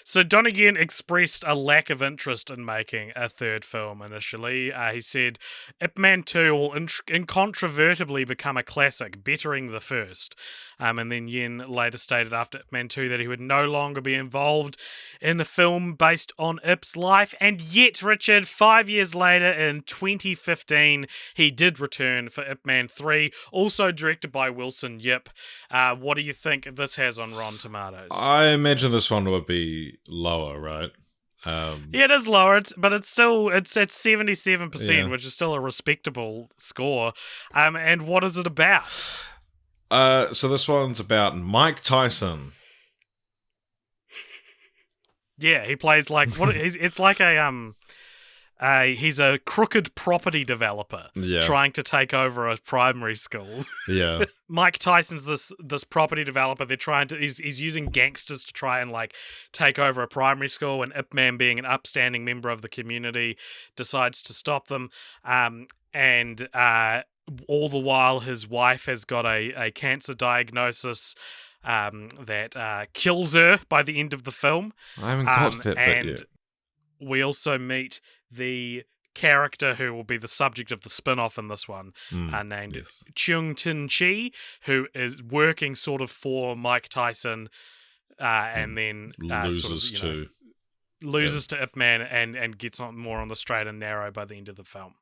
Speaker 2: So Donnie Yen expressed a lack of interest in making a third film initially. He said, Ip Man 2 will incontrovertibly become a classic, bettering the first. And then Yen later stated after Ip Man 2 that he would no longer be involved in the film based on Ip's life. And yet, Richard, 5 years later in 2015, he did return for Ip Man 3, also directed by Wilson Yip. What do you think this has on Rotten Tomatoes?
Speaker 1: I imagine this one would be lower, right?
Speaker 2: Yeah, it is lower, but it's still at 77%, which is still a respectable score. And what is it about?
Speaker 1: So this one's about Mike Tyson.
Speaker 2: Yeah, he plays like it's like he's a crooked property developer trying to take over a primary school.
Speaker 1: Yeah.
Speaker 2: Mike Tyson's this property developer. He's using gangsters to try and like take over a primary school, and Ip Man, being an upstanding member of the community, decides to stop them. And all the while his wife has got a cancer diagnosis that kills her by the end of the film.
Speaker 1: I haven't got to that bit yet.
Speaker 2: We also meet the character who will be the subject of the spin-off in this one, named Chung Tin Chi, who is working sort of for Mike Tyson, and then
Speaker 1: loses
Speaker 2: to Ip Man and gets on more on the straight and narrow by the end of the film.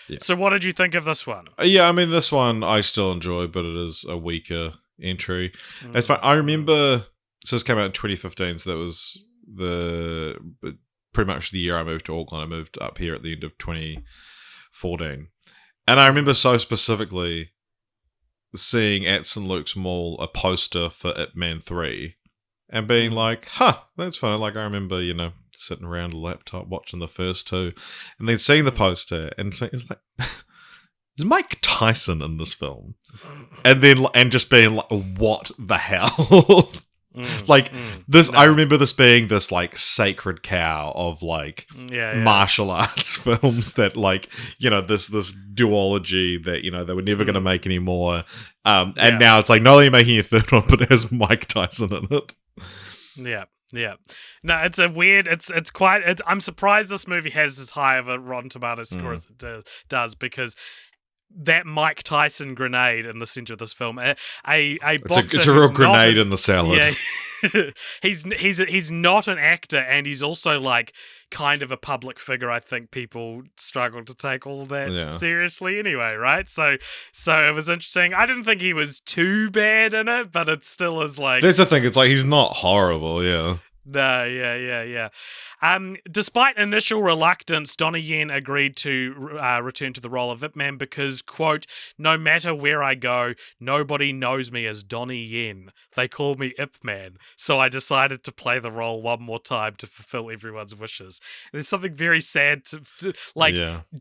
Speaker 1: Yeah.
Speaker 2: So what did you think of this one?
Speaker 1: Yeah, I mean, this one I still enjoy, but it is a weaker entry. It's fine. I remember, so this came out in 2015, so that was pretty much the year I moved to Auckland. I moved up here at the end of 2014. And I remember so specifically seeing at St. Luke's Mall a poster for Ip Man 3 and being like, that's fun. Like, I remember, sitting around a laptop watching the first two and then seeing the poster and saying, it's like, is Mike Tyson in this film? And just being like, what the hell? I remember this being this like sacred cow of like martial arts films that like, this duology that, they were never going to make anymore. And now it's like, not only making a third one, but it has Mike Tyson in it.
Speaker 2: Yeah. Yeah. No, it's a weird, I'm surprised this movie has as high of a Rotten Tomatoes score as it does, because that Mike Tyson grenade in the center of this film, a boxer,
Speaker 1: it's a real grenade in the salad.
Speaker 2: Yeah, he's not an actor, and he's also like kind of a public figure. I think people struggle to take all that seriously anyway, right? So it was interesting. I didn't think he was too bad in it, but it still is like,
Speaker 1: that's the thing. It's like he's not horrible. Yeah.
Speaker 2: No, yeah. Despite initial reluctance, Donnie Yen agreed to return to the role of Ip Man because, quote, no matter where I go, nobody knows me as Donnie Yen. They call me Ip Man. So I decided to play the role one more time to fulfill everyone's wishes. And there's something very sad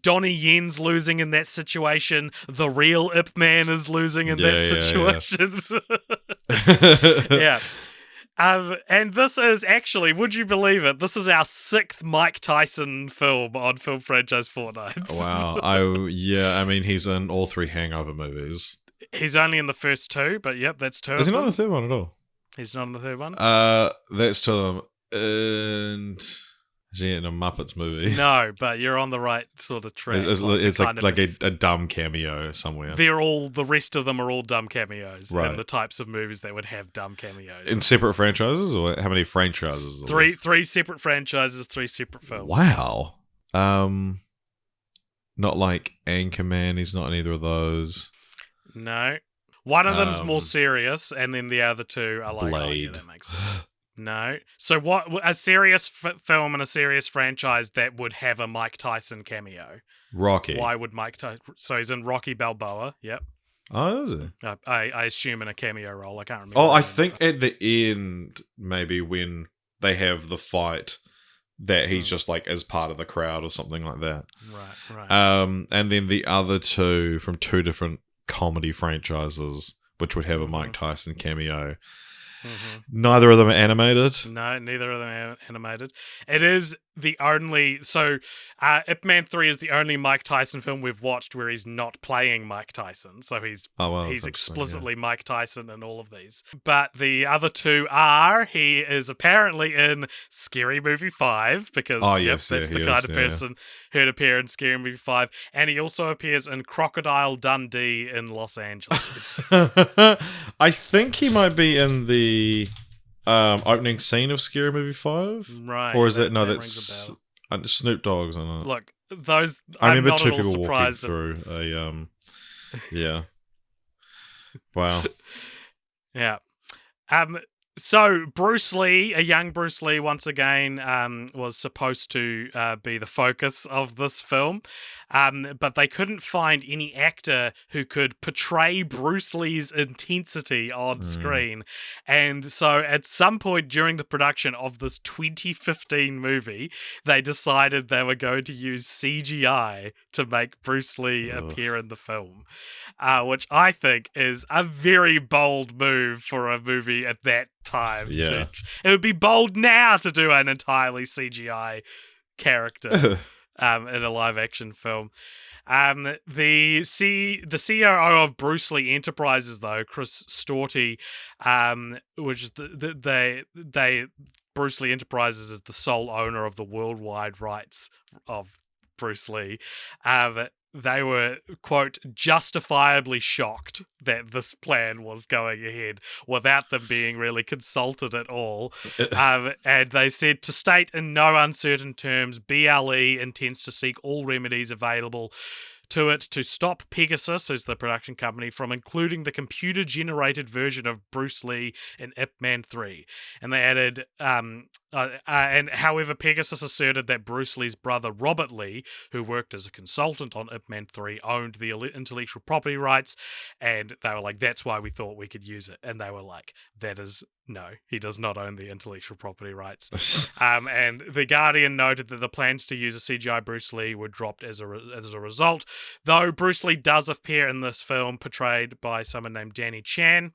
Speaker 2: Donnie Yen's losing in that situation. The real Ip Man is losing in that situation. Yeah. And this is actually, would you believe it? This is our 6th Mike Tyson film on Film Franchise Fortnights.
Speaker 1: Wow. I mean, he's in all 3 Hangover movies.
Speaker 2: He's only in the first 2, but yep, that's 2.
Speaker 1: Is he not in the third one at all?
Speaker 2: He's not in the third one?
Speaker 1: That's 2 of them. And is he in a Muppets movie?
Speaker 2: No, but you're on the right sort of track.
Speaker 1: It's like a dumb cameo somewhere.
Speaker 2: The rest of them are all dumb cameos.
Speaker 1: Right.
Speaker 2: And the types of movies that would have dumb cameos.
Speaker 1: In separate franchises? Or how many franchises?
Speaker 2: Three separate franchises, 3 separate films.
Speaker 1: Wow. Not like Anchorman, he's not in either of those.
Speaker 2: No. One of them's more serious, and then the other 2 are like,
Speaker 1: Blade.
Speaker 2: oh yeah, that makes sense. No. So what? A serious film and a serious franchise that would have a Mike Tyson cameo.
Speaker 1: Rocky.
Speaker 2: Why would Mike Tyson? So he's in Rocky Balboa. Yep.
Speaker 1: Oh, is it?
Speaker 2: I assume in a cameo role. I can't remember.
Speaker 1: Oh, I think at the end, maybe when they have the fight, that he's just like as part of the crowd or something like that.
Speaker 2: Right.
Speaker 1: And then the other two from two different comedy franchises, which would have a Mike Tyson cameo. Neither of them are animated.
Speaker 2: No, neither of them are animated. It is the only... So, Ip Man 3 is the only Mike Tyson film we've watched where he's not playing Mike Tyson. So he's explicitly Mike Tyson in all of these. But the other two are... He is apparently in Scary Movie 5, because that's the kind of person who'd appear in Scary Movie 5. And he also appears in Crocodile Dundee in Los Angeles.
Speaker 1: I think he might be in the opening scene of Scary Movie 5.
Speaker 2: Right.
Speaker 1: Or is it? No, that's Snoop Dogg's in it.
Speaker 2: Look, those...
Speaker 1: I remember
Speaker 2: two
Speaker 1: people walking through a... Yeah. Wow.
Speaker 2: Yeah. So Bruce Lee, a young Bruce Lee, once again, was supposed to be the focus of this film, but they couldn't find any actor who could portray Bruce Lee's intensity on screen. And so at some point during the production of this 2015 movie, they decided they were going to use CGI to make Bruce Lee appear in the film, which I think is a very bold move for a movie at that time.
Speaker 1: Yeah.
Speaker 2: It would be bold now to do an entirely CGI character in a live action film. The COO of Bruce Lee Enterprises, though, Chris Storty, which is Bruce Lee Enterprises is the sole owner of the worldwide rights of Bruce Lee. They were, quote, justifiably shocked that this plan was going ahead without them being really consulted at all. And they said, to state in no uncertain terms, BLE intends to seek all remedies available to it to stop Pegasus, who's the production company, from including the computer-generated version of Bruce Lee in Ip Man 3. And they added, and however, Pegasus asserted that Bruce Lee's brother Robert Lee, who worked as a consultant on Ip Man 3, owned the intellectual property rights, and they were like, that's why we thought we could use it. And they were like, no, he does not own the intellectual property rights. And The Guardian noted that the plans to use a CGI Bruce Lee were dropped as a result, though Bruce Lee does appear in this film, portrayed by someone named Danny Chan,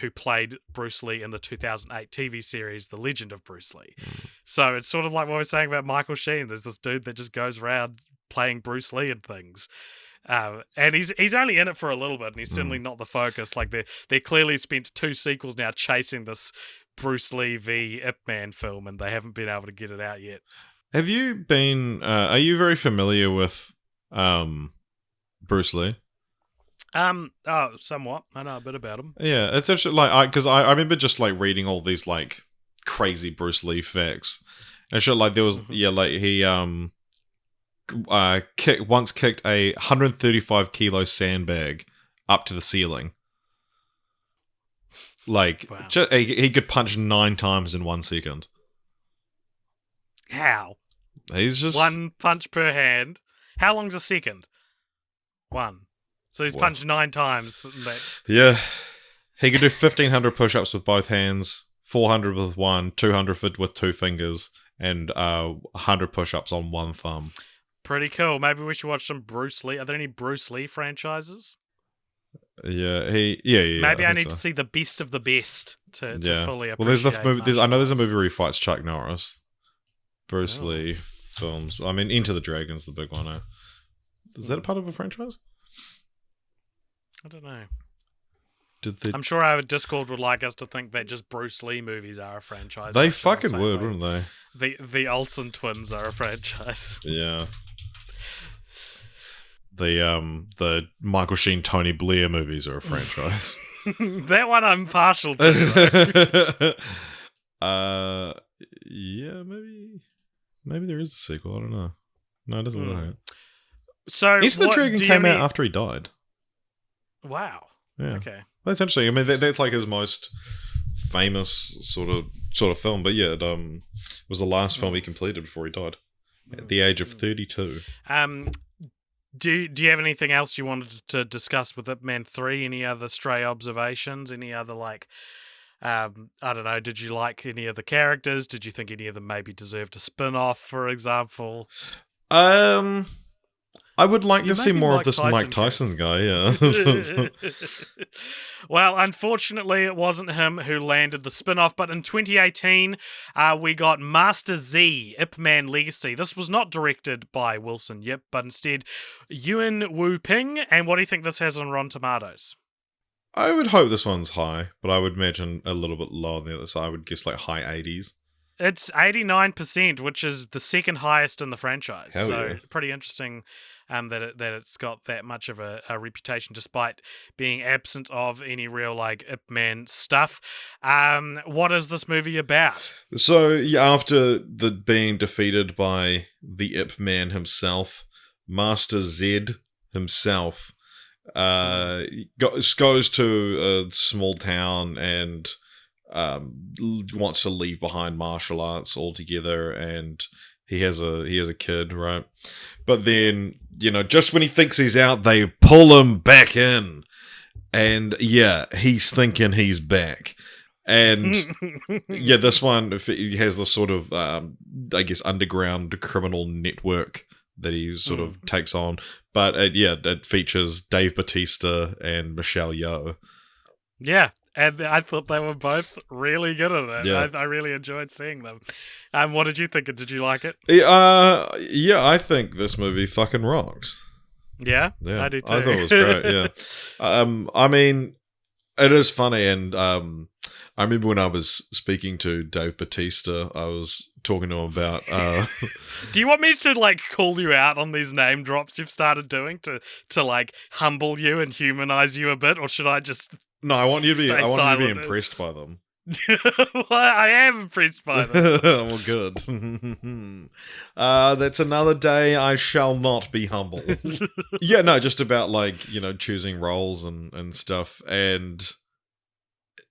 Speaker 2: who played Bruce Lee in the 2008 TV series The Legend of Bruce Lee. So it's sort of like what we were saying about Michael Sheen. There's this dude that just goes around playing Bruce Lee and things. And he's only in it for a little bit, and he's certainly not the focus. Like they clearly spent 2 sequels now chasing this Bruce Lee v Ip Man film, and they haven't been able to get it out yet.
Speaker 1: Have you been? Are you very familiar with Bruce Lee?
Speaker 2: Somewhat. I know a bit about him.
Speaker 1: Yeah, it's actually like because I remember just like reading all these like crazy Bruce Lee facts, and shit like there was he once kicked a 135 kilo sandbag up to the ceiling. Like, wow. He could punch 9 times in 1 second.
Speaker 2: How?
Speaker 1: He's just
Speaker 2: 1 punch per hand. How long's a second? 1. So he's punched 9 times.
Speaker 1: Yeah. He could do 1,500 push-ups with both hands, 400 with one, 200 with 2 fingers, and 100 push-ups on 1 thumb.
Speaker 2: Pretty cool. Maybe we should watch some Bruce Lee. Are there any Bruce Lee franchises?
Speaker 1: Yeah,
Speaker 2: Maybe I need to see the best of the best to fully appreciate.
Speaker 1: Well, there's the movie. I know there's a movie where he fights Chuck Norris. Bruce Lee films. I mean, Into the Dragon's the big one. Is that a part of a franchise?
Speaker 2: I don't know.
Speaker 1: I'm
Speaker 2: sure our Discord would like us to think that just Bruce Lee movies are a franchise.
Speaker 1: They fucking would, wouldn't they?
Speaker 2: The Olsen twins are a franchise.
Speaker 1: Yeah. The Michael Sheen, Tony Blair movies are a franchise.
Speaker 2: That one I'm partial to.
Speaker 1: Yeah, maybe there is a sequel. I don't know. No, it doesn't look like it.
Speaker 2: So
Speaker 1: Into the Dragon came out after he died.
Speaker 2: Wow.
Speaker 1: Yeah.
Speaker 2: Okay.
Speaker 1: That's interesting. I mean, that's like his most famous sort of film. But yeah, it was the last film he completed before he died at the age of 32.
Speaker 2: Do you have anything else you wanted to discuss with Ip Man 3? Any other stray observations? Any other, like, I don't know, did you like any of the characters? Did you think any of them maybe deserved a spin-off, for example?
Speaker 1: I would like
Speaker 2: You
Speaker 1: to see
Speaker 2: maybe
Speaker 1: more of
Speaker 2: Mike
Speaker 1: this Mike
Speaker 2: Tyson
Speaker 1: Tyson guy, yeah.
Speaker 2: Well, unfortunately, it wasn't him who landed the spin-off, but in 2018, we got Master Z, Ip Man Legacy. This was not directed by Wilson Yip, but instead Yuen Wu Ping. And what do you think this has on Rotten Tomatoes?
Speaker 1: I would hope this one's high, but I would imagine a little bit lower than the other side. I would guess like high 80s.
Speaker 2: It's 89%, which is the second highest in the franchise.
Speaker 1: Hell
Speaker 2: so
Speaker 1: yeah.
Speaker 2: pretty interesting that it's got that much of a reputation, despite being absent of any real like Ip Man stuff. What is this movie about?
Speaker 1: So, yeah, after being defeated by the Ip Man himself, Master Z himself goes to a small town and wants to leave behind martial arts altogether, and he has a kid, right? But then, just when he thinks he's out, they pull him back in, and yeah, he's thinking he's back. And yeah, this one has this sort of, I guess, underground criminal network that he sort of takes on. But it features Dave Bautista and Michelle Yeoh.
Speaker 2: Yeah, and I thought they were both really good at it.
Speaker 1: Yeah.
Speaker 2: I really enjoyed seeing them. What did you think? Did you like it?
Speaker 1: Yeah, I think this movie fucking rocks.
Speaker 2: Yeah,
Speaker 1: Yeah,
Speaker 2: I do too.
Speaker 1: I thought it was great. Yeah, I mean, it is funny, and I remember when I was speaking to Dave Bautista, I was talking to him about.
Speaker 2: Do you want me to like call you out on these name drops you've started doing to like humble you and humanize you a bit, or should I just?
Speaker 1: No, I want you to be.
Speaker 2: Stay
Speaker 1: I want you to be
Speaker 2: silent.
Speaker 1: impressed by them.
Speaker 2: Well, I am impressed by them.
Speaker 1: Well, good. That's another day I shall not be humble. Yeah, no, just about like choosing roles and stuff, and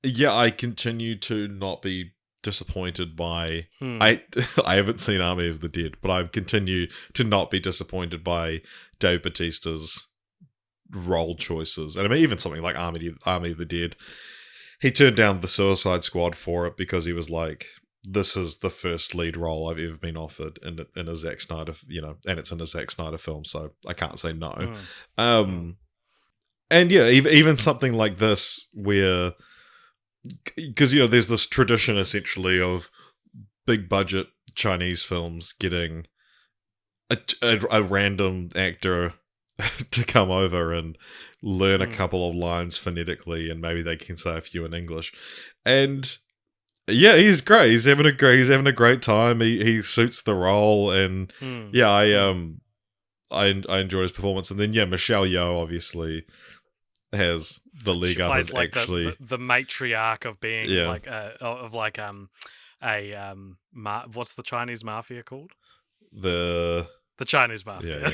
Speaker 1: yeah, I continue to not be disappointed by. I haven't seen Army of the Dead, but I continue to not be disappointed by Dave Bautista's role choices. And I mean, even something like Army of the Dead, he turned down the Suicide Squad for it because he was like, this is the first lead role I've ever been offered in a Zack Snyder, and it's in a Zack Snyder film, so I can't say no. And yeah, even something like this where, because there's this tradition essentially of big budget Chinese films getting a random actor to come over and learn a couple of lines phonetically, and maybe they can say a few in English. And yeah, he's great. He's having a great time. He suits the role, and yeah, I enjoy his performance. And then yeah, Michelle Yeoh obviously has the leg up as
Speaker 2: like
Speaker 1: actually
Speaker 2: the matriarch of being what's the Chinese mafia called?
Speaker 1: The
Speaker 2: Chinese mafia.
Speaker 1: Yeah.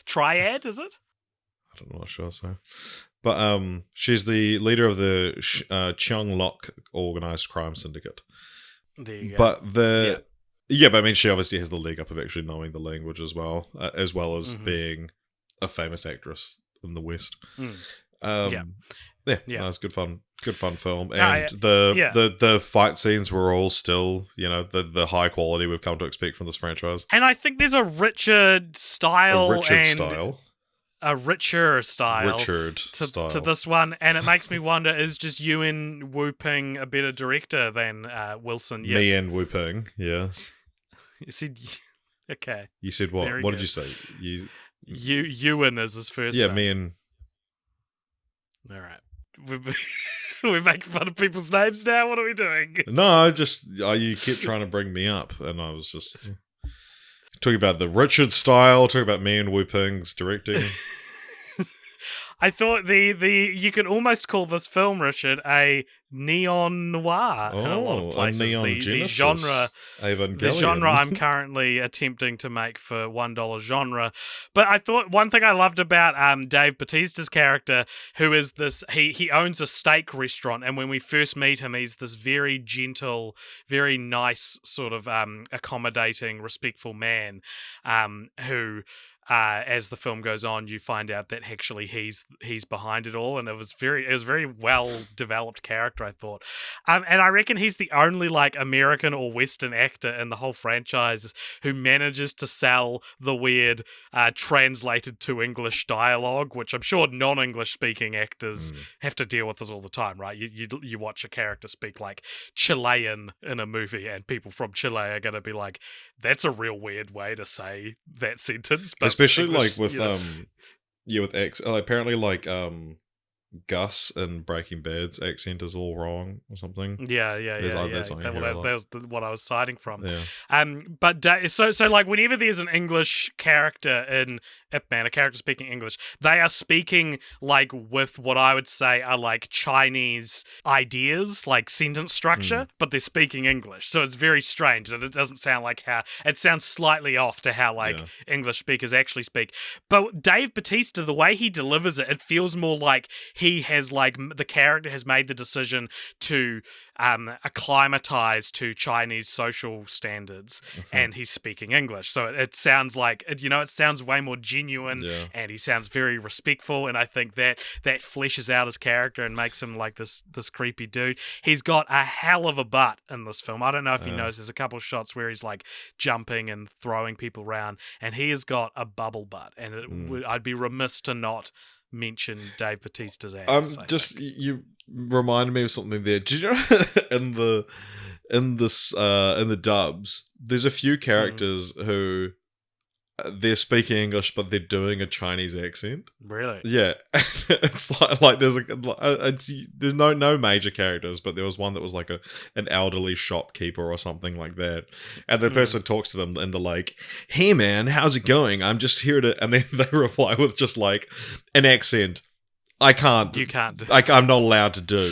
Speaker 2: Triad, is it?
Speaker 1: I don't know what sure so. But she's the leader of the Cheong Lok organized crime syndicate.
Speaker 2: There you go.
Speaker 1: But but I mean, she obviously has the leg up of actually knowing the language as well as being a famous actress in the West. No, it's good fun film, and the fight scenes were all still the high quality we've come to expect from this franchise.
Speaker 2: And I think there's a Richard style to this one, and it makes me wonder: is just Yuen Wu Ping a better director than Wilson Yip?
Speaker 1: Me and Wu Ping, yeah.
Speaker 2: You said okay.
Speaker 1: You said what?
Speaker 2: Very
Speaker 1: what
Speaker 2: good.
Speaker 1: did you say?
Speaker 2: Ewan is his first name.
Speaker 1: Me and.
Speaker 2: All right. We're making fun of people's names now. What are we doing?
Speaker 1: No, you kept trying to bring me up, and I was just talking about the Richard style, talking about me and Wu Ping's directing.
Speaker 2: I thought you could almost call this film, Richard, a neon noir in a lot of places.
Speaker 1: A neon Genesis,
Speaker 2: the genre I'm currently attempting to make for $1 genre. But I thought one thing I loved about Dave Bautista's character, who is this, he owns a steak restaurant, and when we first meet him, he's this very gentle, very nice sort of accommodating, respectful man who as the film goes on, you find out that actually he's behind it all, and it was very well developed character, I thought. And I reckon he's the only like American or Western actor in the whole franchise who manages to sell the weird translated to English dialogue, which I'm sure non-English speaking actors have to deal with this all the time, right? You watch a character speak like Chilean in a movie, and people from Chile are going to be like, "That's a real weird way to say that sentence." But
Speaker 1: especially
Speaker 2: English,
Speaker 1: like with
Speaker 2: you know,
Speaker 1: with apparently like Gus in Breaking Bad's accent is all wrong or something.
Speaker 2: yeah.
Speaker 1: There's something here a lot.
Speaker 2: That was what I was citing from.
Speaker 1: Yeah.
Speaker 2: But so like whenever there's an English character in Ip Man, a character speaking English, they are speaking like with what I would say are like Chinese ideas, like sentence structure, but they're speaking English. So it's very strange, and it doesn't sound like how it sounds slightly off to how like English speakers actually speak. But Dave Bautista, the way he delivers it, it feels more like he has like the character has made the decision to acclimatize to Chinese social standards, and he's speaking English. So it sounds like, it sounds way more genuine, and he sounds very respectful, and I think that fleshes out his character and makes him like this creepy dude. He's got a hell of a butt in this film. I don't know if you noticed, there's a couple of shots where he's like jumping and throwing people around, and he has got a bubble butt, and I'd be remiss to not mention Dave Bautista's ass.
Speaker 1: You reminded me of something there. Did you know in the dubs, there's a few characters who they're speaking English, but they're doing a Chinese accent.
Speaker 2: Really?
Speaker 1: Yeah, it's like there's there's no major characters, but there was one that was like an elderly shopkeeper or something like that, and the person talks to them and they're like, "Hey man, how's it going? I'm just here to," and then they reply with just like an accent. I can't.
Speaker 2: You can't.
Speaker 1: I'm not allowed to do.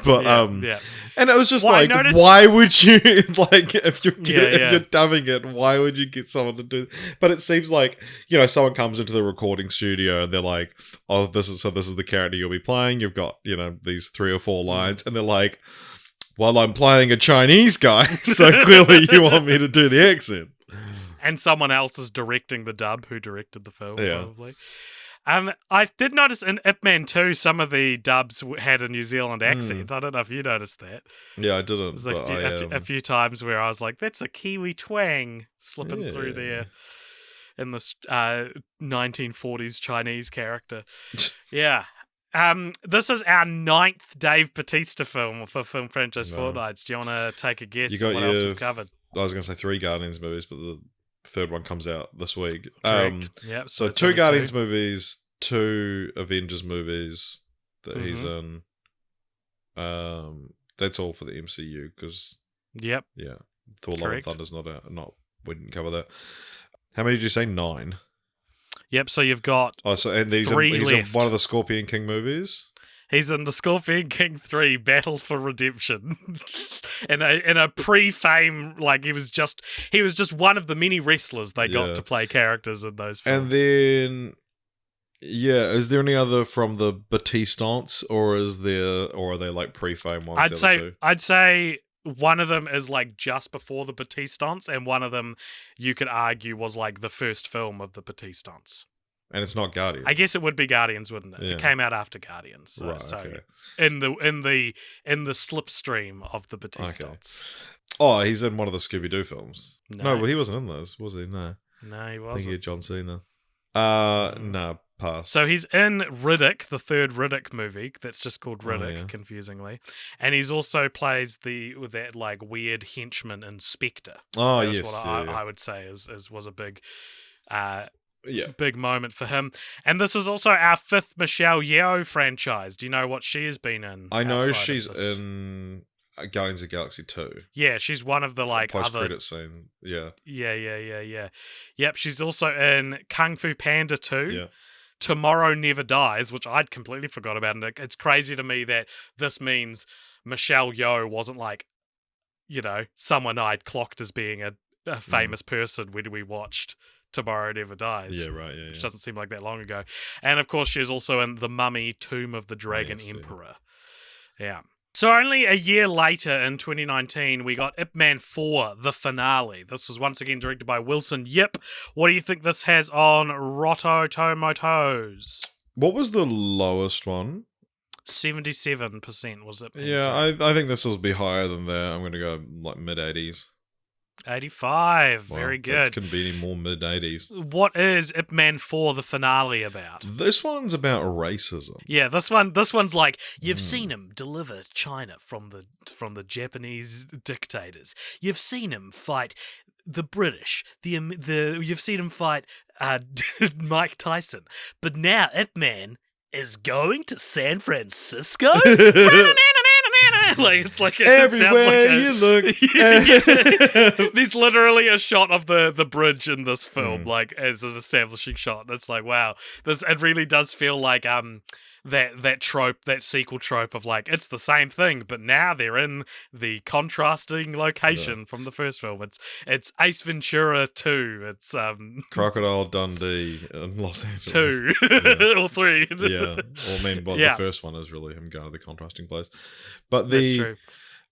Speaker 1: But and it was just
Speaker 2: noticed,
Speaker 1: why would you like if you're dubbing it? Why would you get someone to do? But it seems like someone comes into the recording studio and they're like, "Oh, this is the character you'll be playing. You've got these 3 or 4 lines," and they're like, "Well, I'm playing a Chinese guy, so clearly you want me to do the accent."
Speaker 2: And someone else is directing the dub who directed the film, probably. I did notice in Ip Man 2, some of the dubs had a New Zealand accent. I don't know if you noticed that.
Speaker 1: Yeah, I didn't.
Speaker 2: There's a few times where I was like, that's a Kiwi twang slipping through there in this 1940s Chinese character. Yeah. This is our 9th Dave Bautista film for film franchise Fortnights. Do you want to take a guess at what else we've covered?
Speaker 1: I was going to say 3 Guardians movies, but the 3rd one comes out this week.
Speaker 2: Correct. Yep.
Speaker 1: So 2 Guardians movies, 2 Avengers movies that he's in. That's all for the MCU because Thor: Love and Thunder's not out. We didn't cover that. How many did you say? 9.
Speaker 2: Yep. So you've got
Speaker 1: he's in one of the Scorpion King movies.
Speaker 2: He's in the Scorpion King 3 Battle for Redemption. in a pre-fame, like he was just one of the many wrestlers they got to play characters in those films.
Speaker 1: And then is there any other from the Batistants or are they like pre-fame ones?
Speaker 2: I'd say one of them is like just before the Batistants, and one of them you could argue was like the first film of the Batistants.
Speaker 1: And it's not Guardians.
Speaker 2: I guess it would be Guardians, wouldn't it?
Speaker 1: Yeah.
Speaker 2: It came out after Guardians,
Speaker 1: okay.
Speaker 2: in the slipstream of the Batistas.
Speaker 1: Okay. Oh, he's in one of the Scooby-Doo films.
Speaker 2: No,
Speaker 1: well, he wasn't in those, was he? No,
Speaker 2: he
Speaker 1: I
Speaker 2: wasn't.
Speaker 1: think he had John Cena. No, pass.
Speaker 2: So he's in Riddick, the 3rd Riddick movie. That's just called Riddick, confusingly. And he's also plays that like weird henchman in Spectre.
Speaker 1: Oh,
Speaker 2: that's
Speaker 1: yes,
Speaker 2: what I would say was a big.
Speaker 1: Big
Speaker 2: moment for him. And this is also our 5th Michelle Yeoh franchise. Do you know what she has been in?
Speaker 1: I know she's in Guardians of the Galaxy 2.
Speaker 2: Yeah, she's one of the like
Speaker 1: post-credit scene. Yeah.
Speaker 2: Yep, she's also in Kung Fu Panda 2.
Speaker 1: Yeah.
Speaker 2: Tomorrow Never Dies, which I'd completely forgot about. And it's crazy to me that this means Michelle Yeoh wasn't like, someone I'd clocked as being a famous person when we watched Tomorrow Never Dies.
Speaker 1: Yeah, right, yeah.
Speaker 2: Which doesn't seem like that long ago. And of course, she's also in The Mummy, Tomb of the Dragon Emperor. Yeah. So only a year later, in 2019, we got Ip Man 4, the finale. This was once again directed by Wilson Yip. What do you think this has on Rotten Tomatoes?
Speaker 1: What was the lowest one?
Speaker 2: 77% was Ip Man
Speaker 1: Yeah,
Speaker 2: 3.
Speaker 1: I think this will be higher than that. I'm going to go like mid-80s.
Speaker 2: 85,
Speaker 1: Wow,
Speaker 2: very
Speaker 1: that
Speaker 2: good.
Speaker 1: couldn't be any more mid-80s.
Speaker 2: What is Ip Man 4, the finale about?
Speaker 1: This one's about racism.
Speaker 2: Yeah, this one's like, you've seen him deliver China from the Japanese dictators. You've seen him fight the British. You've seen him fight Mike Tyson. But now Ip Man is going to San Francisco. Like it's like
Speaker 1: Everywhere you look.
Speaker 2: There's literally a shot of the bridge in this film, like as an establishing shot. It's like, wow, it really does feel like that trope, that sequel trope of like it's the same thing, but now they're in the contrasting location from the first film. It's Ace Ventura 2. It's
Speaker 1: Crocodile Dundee in Los Angeles.
Speaker 2: 2 or 3.
Speaker 1: Yeah. Well, I mean, the first one is really him going to the contrasting place. But
Speaker 2: That's true.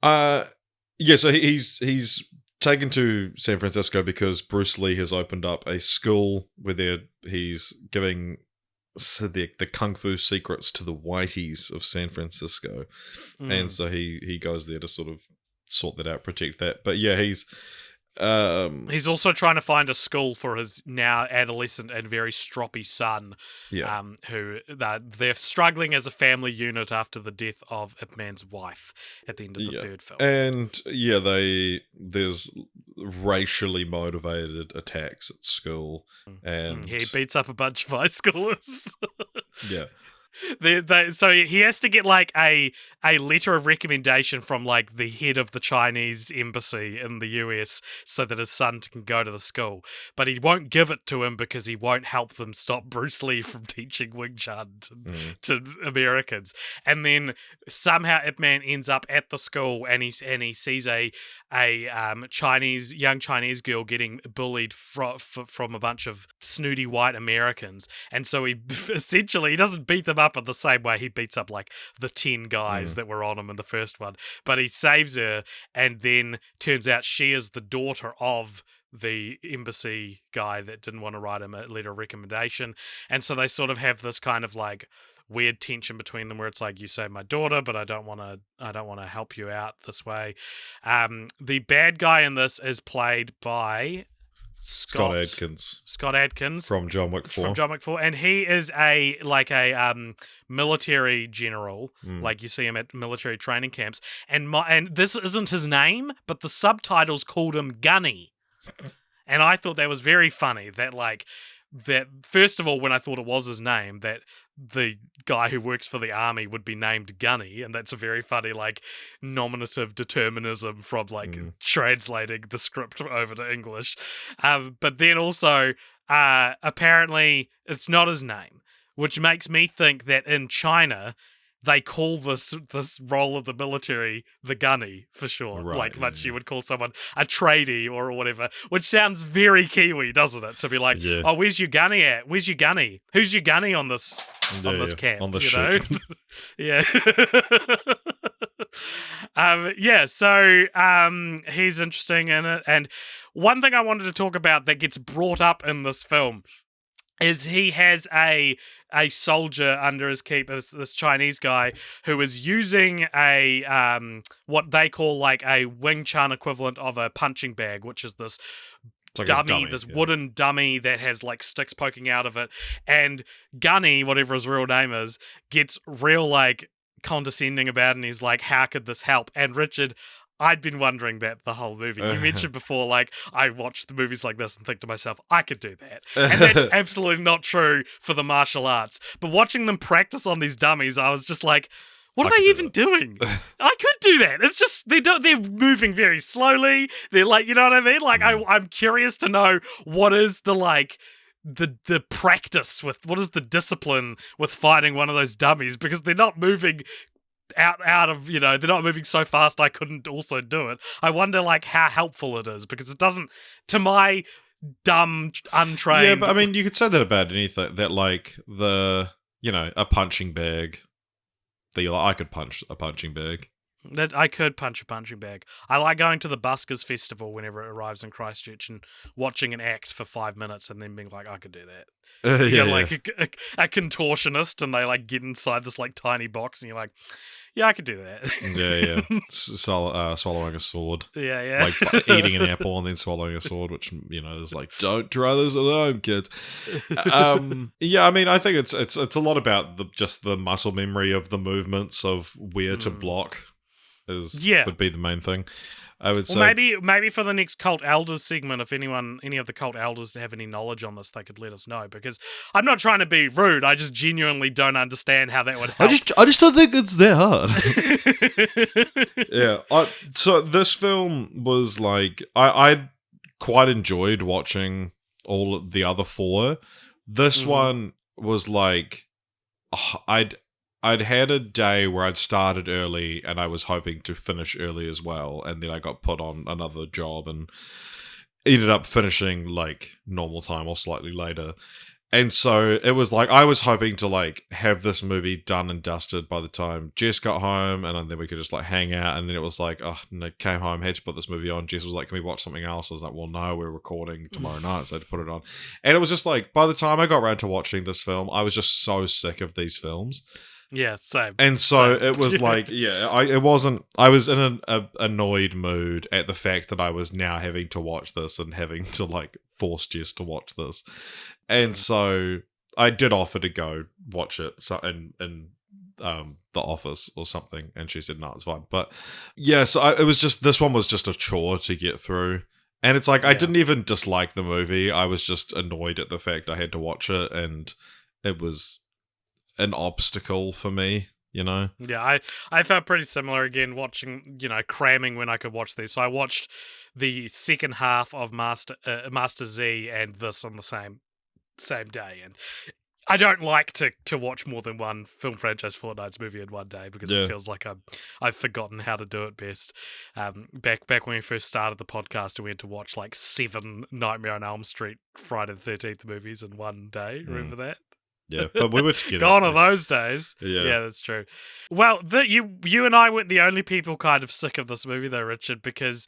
Speaker 1: Yeah, so he's taken to San Francisco because Bruce Lee has opened up a school where he's giving the kung fu secrets to the whiteys of San Francisco, and so he goes there to sort of sort that out, protect that. But yeah, he's
Speaker 2: also trying to find a school for his now adolescent and very stroppy son.
Speaker 1: Yeah.
Speaker 2: Who they're struggling as a family unit after the death of Ip Man's wife at the end of the third film.
Speaker 1: And yeah, there's racially motivated attacks at school, and
Speaker 2: he beats up a bunch of high schoolers.
Speaker 1: Yeah.
Speaker 2: So he has to get like a letter of recommendation from like the head of the Chinese embassy in the US so that his son can go to the school, but he won't give it to him because he won't help them stop Bruce Lee from teaching Wing Chun to Americans. And then somehow Ip Man ends up at the school and he sees a young Chinese girl getting bullied from a bunch of snooty white Americans, and so he doesn't beat them up in the same way he beats up like the 10 guys that were on him in the first one, but he saves her, and then turns out she is the daughter of the embassy guy that didn't want to write him a letter of recommendation. And so they sort of have this kind of like weird tension between them where it's like, you saved my daughter, but I don't want to help you out this way. The bad guy in this is played by Scott Adkins
Speaker 1: from John Wick 4.
Speaker 2: And he is a military general, like you see him at military training camps. And this isn't his name, but the subtitles called him Gunny. And I thought that was very funny that first of all, when I thought it was his name, that the guy who works for the army would be named Gunny, and that's a very funny nominative determinism from translating the script over to English. But then also apparently it's not his name, which makes me think that in China they call this role of the military the gunny for sure.
Speaker 1: Right,
Speaker 2: much you would call someone a tradie or whatever, which sounds very Kiwi, doesn't it? To be like, oh, where's your gunny at? Where's your gunny? Who's your gunny on this camp?
Speaker 1: On the ship.
Speaker 2: Yeah. So he's interesting in it. And one thing I wanted to talk about that gets brought up in this film is he has a soldier under his keep, this Chinese guy, who is using a what they call a Wing Chun equivalent of a punching bag, which is this dummy, wooden dummy that has sticks poking out of it. And Gunny, whatever his real name is, gets real condescending about it, and he's like, how could this help? And Richard, I'd been wondering that the whole movie. You mentioned before, I watch the movies like this and think to myself, I could do that. And that's absolutely not true for the martial arts. But watching them practice on these dummies, I was just like, what are they even doing? I could do that. It's just, they're moving very slowly. They're you know what I mean? I'm curious to know what is the practice with, what is the discipline with fighting one of those dummies, because they're not moving out of, they're not moving so fast I couldn't also do it. I wonder how helpful it is, because it doesn't, to my dumb, untrained...
Speaker 1: Yeah, but I mean, you could say that about anything, that a punching bag, that I could punch a punching bag.
Speaker 2: That I could punch a punching bag. I like going to the Buskers Festival whenever it arrives in Christchurch and watching an act for 5 minutes and then being like, I could do that. You
Speaker 1: Yeah,
Speaker 2: get
Speaker 1: yeah,
Speaker 2: like a contortionist and they like get inside this like tiny box and you're like, yeah, I could do that.
Speaker 1: yeah, yeah. Swallowing a sword.
Speaker 2: Yeah, yeah.
Speaker 1: Like eating an apple and then swallowing a sword, which is like, don't try this at home, kids. Yeah, I mean, I think it's a lot about just the muscle memory of the movements of where to block would be the main thing. I would say
Speaker 2: maybe for the next cult elders segment, if any of the cult elders have any knowledge on this, they could let us know. Because I'm not trying to be rude, I just genuinely don't understand how that would help.
Speaker 1: I just don't think it's that hard. Yeah. So this film was like I quite enjoyed watching all of the other four. This one was like I'd had a day where I'd started early and I was hoping to finish early as well, and then I got put on another job and ended up finishing like normal time or slightly later. And so it was like I was hoping to like have this movie done and dusted by the time Jess got home, and then we could just like hang out. And then it was like, oh, no, came home, had to put this movie on. Jess was like, can we watch something else? I was like, well, no, we're recording tomorrow night, so I had to put it on. And it was just like, by the time I got around to watching this film, I was just so sick of these films.
Speaker 2: Yeah, same.
Speaker 1: And so it was like, yeah, I was in an annoyed mood at the fact that I was now having to watch this and having to like force Jess to watch this. And so I did offer to go watch it in the office or something, and she said no, it's fine. But yeah, so this one was just a chore to get through. And it's like I didn't even dislike the movie. I was just annoyed at the fact I had to watch it, and it was an obstacle for me,
Speaker 2: Yeah, I felt pretty similar again watching, cramming when I could watch these. So I watched the second half of Master Z and this on the same day, and I don't like to watch more than one film franchise Fortnights movie in one day because it feels like I've forgotten how to do it best. Back when we first started the podcast, we had to watch like 7 Nightmare on Elm Street Friday the 13th movies in one day. Remember that?
Speaker 1: Yeah, but we were together.
Speaker 2: Gone are those days.
Speaker 1: Yeah,
Speaker 2: that's true. Well, you and I weren't the only people kind of sick of this movie, though, Richard, because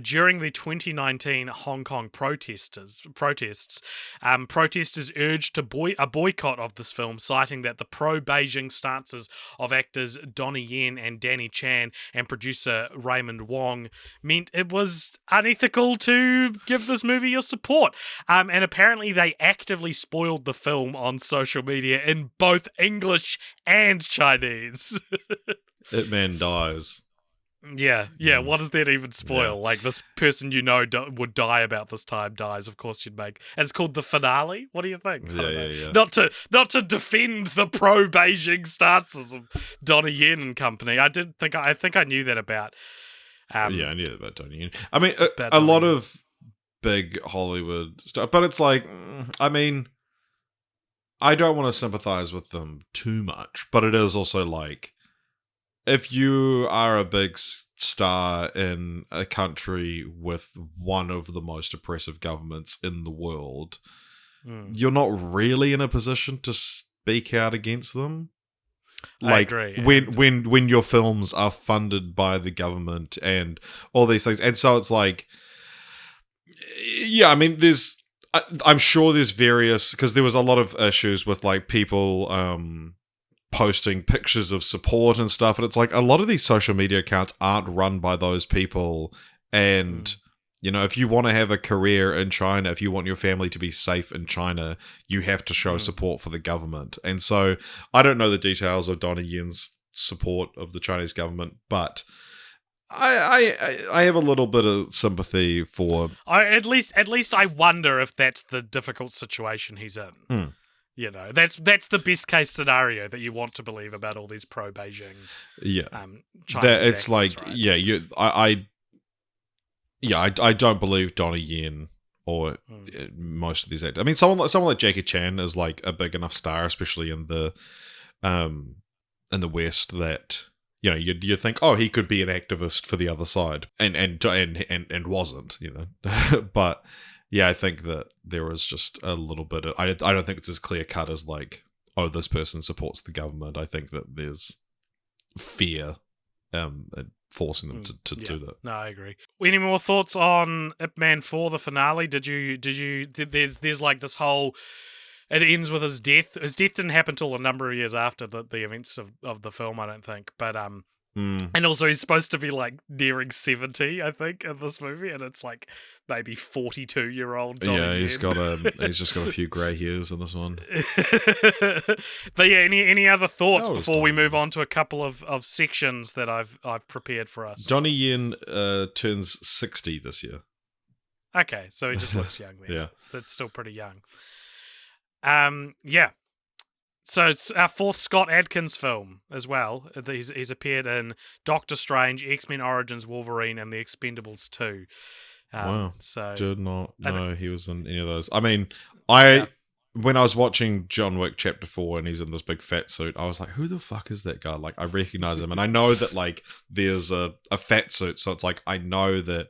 Speaker 2: during the 2019 Hong Kong protests, protesters urged a boycott of this film, citing that the pro-Beijing stances of actors Donnie Yen and Danny Chan and producer Raymond Wong meant it was unethical to give this movie your support. And apparently they actively spoiled the film on social media in both English and Chinese.
Speaker 1: Ip Man dies.
Speaker 2: Yeah. What does that even spoil? Yeah. Like, this person would die about this time dies. Of course, you'd make. And it's called the finale. What do you think?
Speaker 1: Yeah.
Speaker 2: Not to defend the pro Beijing stances of Donnie Yen and company. I think I knew that about.
Speaker 1: I knew that about Donnie Yen. I mean, a lot of big Hollywood stuff, but it's like, I mean, I don't want to sympathize with them too much, but it is also like, if you are a big star in a country with one of the most oppressive governments in the world, you're not really in a position to speak out against them. Like, I agree. When your films are funded by the government and all these things. And so it's like, yeah, I mean, I'm sure there's various, because there was a lot of issues with like people posting pictures of support and stuff, and it's like a lot of these social media accounts aren't run by those people, and if you want to have a career in China, if you want your family to be safe in China, you have to show support for the government. And so I don't know the details of Donnie Yen's support of the Chinese government, but I have a little bit of sympathy for.
Speaker 2: At least I wonder if that's the difficult situation he's in. That's the best case scenario that you want to believe about all these pro Beijing.
Speaker 1: Yeah,
Speaker 2: Chinese
Speaker 1: it's like, right? I don't believe Donnie Yen or most of these actors. I mean, someone like Jackie Chan is like a big enough star, especially in the West, that. You think, oh, he could be an activist for the other side, and wasn't, but yeah, I think that there was just a little bit of, I don't think it's as clear cut as like, oh, this person supports the government. I think that there's fear forcing them to do that.
Speaker 2: No, I agree. Any more thoughts on Ip Man 4, the finale? There's like this whole, it ends with his death. His death didn't happen till a number of years after the events of the film, I don't think. But and also he's supposed to be like nearing 70, I think, in this movie, and it's like maybe 42-year-old Donnie
Speaker 1: Yeah, he's
Speaker 2: Yen.
Speaker 1: he's just got a few grey hairs in this one.
Speaker 2: But yeah, any other thoughts
Speaker 1: That was
Speaker 2: before we
Speaker 1: Donnie
Speaker 2: move on to a couple of sections that I've prepared for us?
Speaker 1: Donnie Yen turns 60 this year.
Speaker 2: Okay, so he just looks young then.
Speaker 1: Yeah.
Speaker 2: That's still pretty young. Yeah. So it's our fourth Scott Adkins film as well. He's appeared in Doctor Strange, X-Men Origins Wolverine, and The Expendables 2.
Speaker 1: Wow.
Speaker 2: So
Speaker 1: Did not know he was in any of those. I mean,
Speaker 2: Yeah.
Speaker 1: when I was watching John Wick Chapter 4 and he's in this big fat suit, I was like, who the fuck is that guy? Like, I recognize him. And I know that, like, there's a fat suit, so it's like, I know that.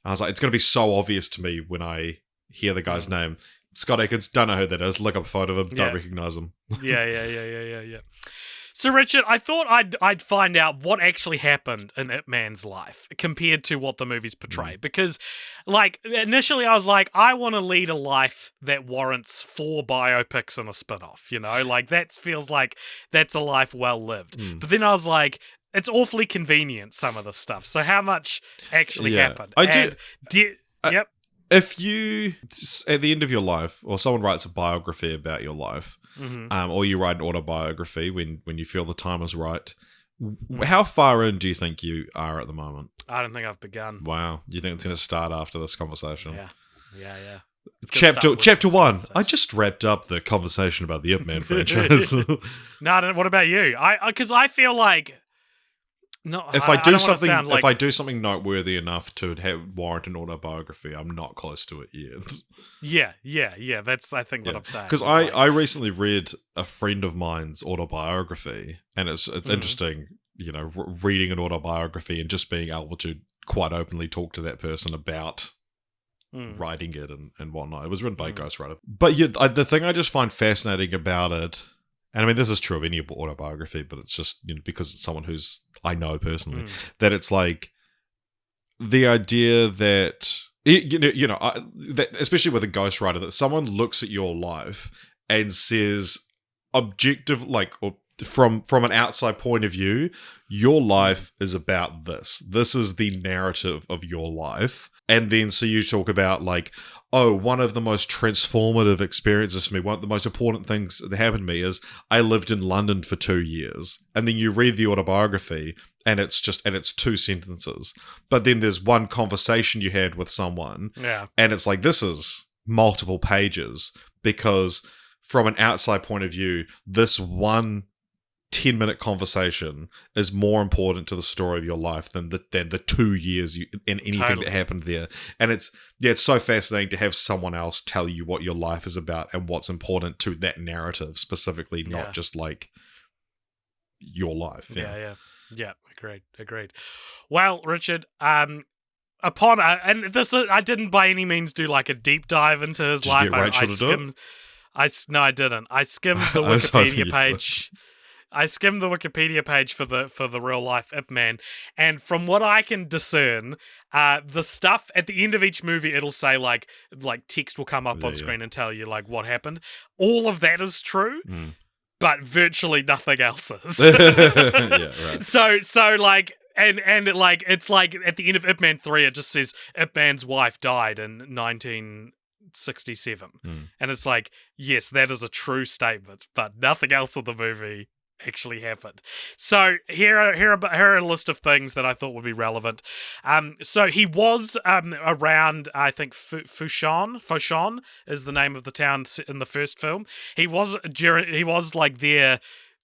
Speaker 1: I was like, it's going to be so obvious to me when I hear the guy's name. Scott Adkins, don't know who that is. Look up a photo of him, don't recognize him.
Speaker 2: Yeah. So, Richard, I thought I'd find out what actually happened in Ip Man's life compared to what the movies portray. Because, like, initially I was like, I want to lead a life that warrants 4 biopics and a spin-off, you know? Like, that feels like that's a life well lived. But then I was like, it's awfully convenient, some of the stuff. So how much actually happened? Yep.
Speaker 1: If you, at the end of your life, or someone writes a biography about your life, or you write an autobiography when you feel the time is right, how far in do you think you are at the moment?
Speaker 2: I don't think I've begun.
Speaker 1: Wow. Do you think it's going to start after this conversation?
Speaker 2: Yeah.
Speaker 1: Chapter 1. I just wrapped up the conversation about the Ip Man franchise.
Speaker 2: No, what about you? Because I feel like... No,
Speaker 1: if I do something noteworthy enough to warrant an autobiography, I'm not close to it yet.
Speaker 2: Yeah. That's I think what I'm saying.
Speaker 1: Because I recently read a friend of mine's autobiography, and it's interesting, you know, reading an autobiography and just being able to quite openly talk to that person about writing it and whatnot. It was written by a ghostwriter. But yeah, the thing I just find fascinating about it. And I mean, this is true of any autobiography, but it's just, you know, because it's someone who's I know personally, that it's like the idea that, that especially with a ghostwriter, that someone looks at your life and says objective, like, or from an outside point of view, your life is about this. This is the narrative of your life. And then so you talk about like, oh, one of the most transformative experiences for me, one of the most important things that happened to me is I lived in London for 2 years. And then you read the autobiography and it's 2 sentences. But then there's one conversation you had with someone.
Speaker 2: Yeah.
Speaker 1: And it's like, this is multiple pages because from an outside point of view, this one 10-minute conversation is more important to the story of your life than the 2 years and anything that happened there. And it's so fascinating to have someone else tell you what your life is about and what's important to that narrative specifically, not just like your life.
Speaker 2: Yeah. Agreed. Well, Richard, and this I didn't by any means do like a deep dive into his life. No, I didn't. I skimmed the Wikipedia page. I skimmed the Wikipedia page for the real life Ip Man, and from what I can discern, the stuff at the end of each movie, it'll say like text will come up on screen and tell you like what happened. All of that is true, but virtually nothing else is.
Speaker 1: Right.
Speaker 2: So like. And it's like at the end of Ip Man 3, it just says Ip Man's wife died in 1967, and it's like, yes, that is a true statement, but nothing else in the movie actually happened. So here are a list of things that I thought would be relevant. So he was around, I think Foshan is the name of the town in the first film. He was like there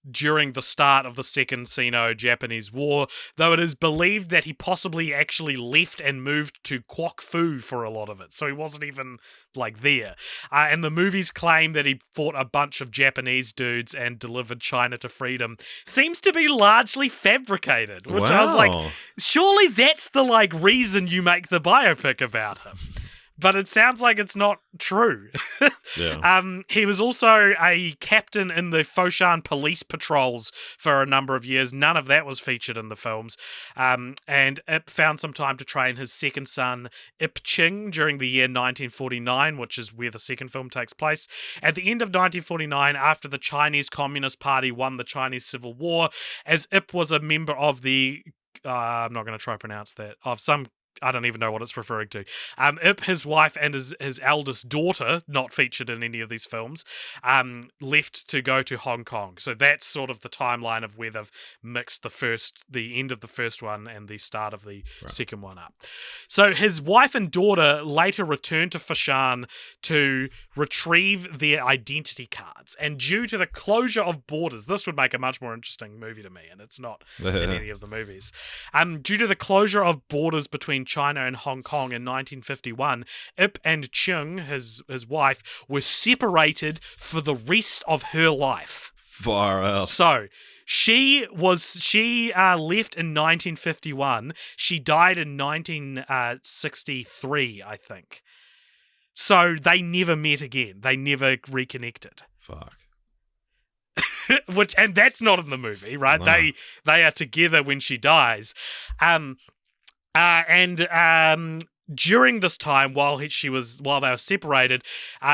Speaker 2: during the start of the Second Sino-Japanese War, though it is believed that he possibly actually left and moved to Kwok Fu for a lot of it, so he wasn't even like there. And the movies claim that he fought a bunch of Japanese dudes and delivered China to freedom seems to be largely fabricated, which I was like, surely that's the like reason you make the biopic about him. but it sounds like it's not true.
Speaker 1: Yeah.
Speaker 2: He was also a captain in the Foshan police patrols for a number of years. None of that was featured in the films. And Ip found some time to train his second son, Ip Ching, during the year 1949, which is where the second film takes place. At the end of 1949, after the Chinese Communist Party won the Chinese Civil War, as Ip was a member of the I'm not going to try to pronounce that, of some, I don't even know what it's referring to. Ip, his wife, and his eldest daughter, not featured in any of these films, left to go to Hong Kong. So that's sort of the timeline of where they've mixed the end of the first one and the start of the second one up. So his wife and daughter later returned to Foshan to retrieve their identity cards. And due to the closure of borders, this would make a much more interesting movie to me, and it's not in any of the movies. Due to the closure of borders between China and Hong Kong in 1951, Ip and Chung, his wife, were separated for the rest of her life.
Speaker 1: Far out.
Speaker 2: So she left in 1951. She died in 1963, I think. So they never met again. They never reconnected.
Speaker 1: Fuck.
Speaker 2: And that's not in the movie, right?
Speaker 1: No.
Speaker 2: They are together when she dies. During this time, while they were separated,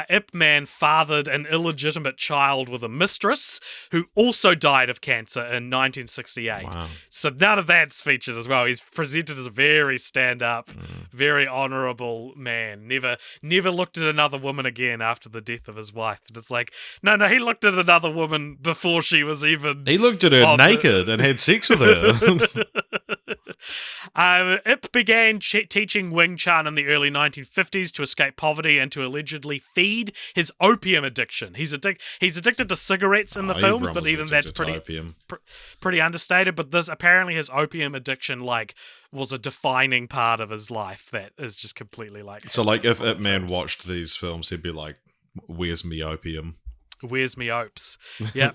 Speaker 2: Ip Man fathered an illegitimate child with a mistress who also died of cancer in 1968.
Speaker 1: Wow.
Speaker 2: So none of that's featured as well. He's presented as a very stand-up, very honourable man. Never looked at another woman again after the death of his wife. And it's like, no, he looked at another woman before she was even...
Speaker 1: He looked at her naked and had sex with her.
Speaker 2: Ip began teaching Wing Chun in the early 1950s to escape poverty and to allegedly feed his opium addiction. He's addicted to cigarettes in the films, but even that's pretty understated. But apparently his opium addiction was a defining part of his life that is just completely
Speaker 1: So if Ip Man watched these films, he'd be like, "Where's me opium?
Speaker 2: Where's me opes?" Yeah.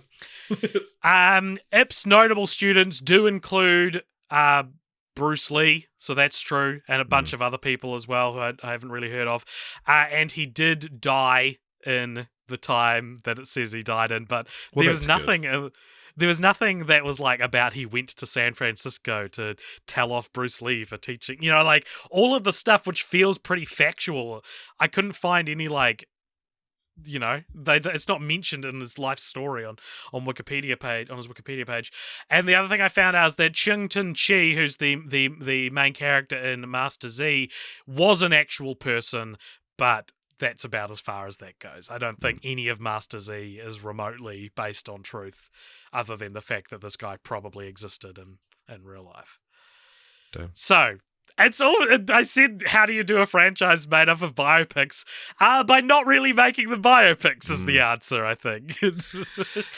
Speaker 2: Ip's notable students do include Bruce Lee, so that's true, and a bunch of other people as well who I haven't really heard of. And he did die in the time that it says he died in, but there was nothing. There was nothing that was about he went to San Francisco to tell off Bruce Lee for teaching. All of the stuff which feels pretty factual. I couldn't find any it's not mentioned in his life story on his Wikipedia page. And the other thing I found out is that Chung Tin Chi, who's the main character in Master Z, was an actual person, but that's about as far as that goes. I don't think any of Master Z is remotely based on truth, other than the fact that this guy probably existed in real life.
Speaker 1: Damn.
Speaker 2: So it's all. I said, how do you do a franchise made up of biopics? By not really making the biopics is the answer, I think.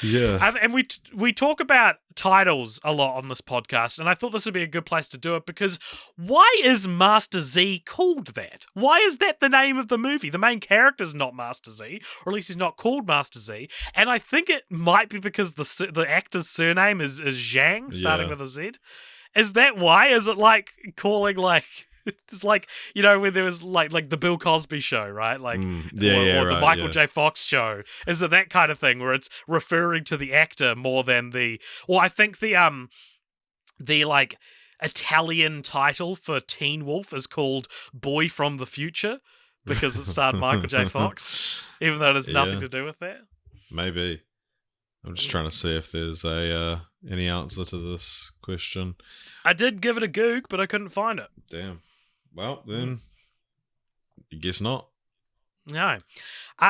Speaker 1: Yeah.
Speaker 2: And we talk about titles a lot on this podcast, and I thought this would be a good place to do it, because why is Master Z called that? Why is that the name of the movie? The main character's not Master Z, or at least he's not called Master Z, and I think it might be because the actor's surname is Zhang, starting with a Z. Is that why? Is it calling it's where there was like the Bill Cosby show, right? Or the Michael J. Fox show. Is it that kind of thing where it's referring to the actor more than I think the Italian title for Teen Wolf is called Boy from the Future because it starred Michael J. Fox, even though it has nothing to do with that.
Speaker 1: Maybe. I'm just trying to see if there's any answer to this question.
Speaker 2: I did give it a Goog, but I couldn't find it.
Speaker 1: Damn. Well, then, I guess not.
Speaker 2: No.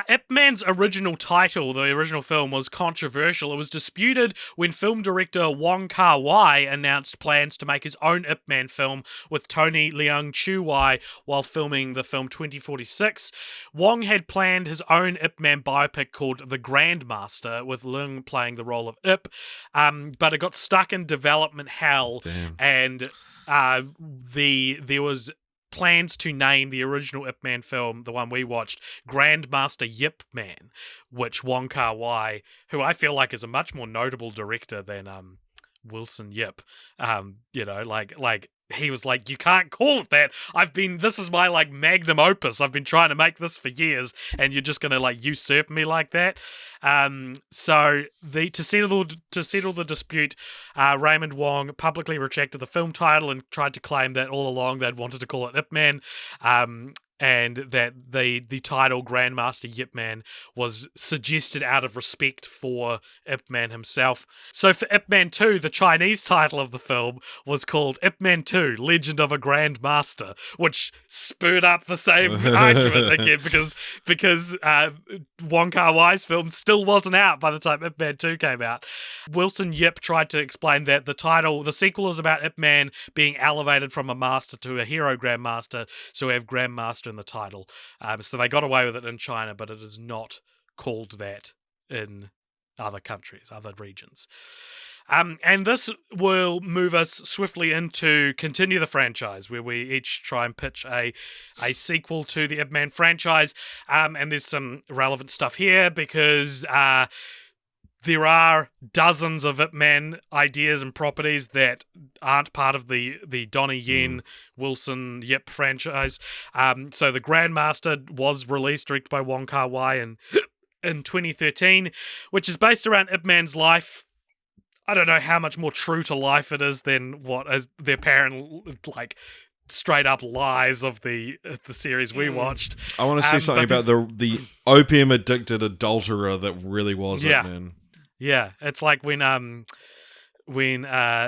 Speaker 2: Ip Man's original title, the original film, was controversial. It was disputed when film director Wong Kar-wai announced plans to make his own Ip Man film with Tony Leung Chiu-wai while filming the film 2046. Wong had planned his own Ip Man biopic called The Grandmaster, with Leung playing the role of Ip, but it got stuck in development hell.
Speaker 1: Damn.
Speaker 2: And there was plans to name the original Ip Man film, the one we watched, Grandmaster Ip Man, which Wong Kar-wai, who I feel like is a much more notable director than Wilson Yip, he was like, you can't call it that. This is my like magnum opus. I've been trying to make this for years, and you're just gonna like usurp me like that. So to settle the dispute, Raymond Wong publicly rejected the film title and tried to claim that all along they'd wanted to call it Ip Man. And that the title Grandmaster Ip Man was suggested out of respect for Ip Man himself. So for Ip Man 2, the Chinese title of the film was called Ip Man 2, Legend of a Grandmaster, which spurred up the same argument again because Wong Kar-wai's film still wasn't out by the time Ip Man 2 came out. Wilson Yip tried to explain that the sequel is about Ip Man being elevated from a master to a hero grandmaster, so we have Grandmaster in the title. So they got away with it in China, but it is not called that in other countries, other regions. And this will move us swiftly into continue the franchise, where we each try and pitch a sequel to the Ip Man franchise. And there's some relevant stuff here because there are dozens of Ip Man ideas and properties that aren't part of the Donnie Yen Wilson Yip franchise. So the Grandmaster was released, directed by Wong Kar-wai in 2013, which is based around Ip Man's life. I don't know how much more true to life it is than what is the apparent like straight up lies of the series we watched.
Speaker 1: I want to see something about the opium addicted adulterer that really was Ip Man.
Speaker 2: Yeah, it's like when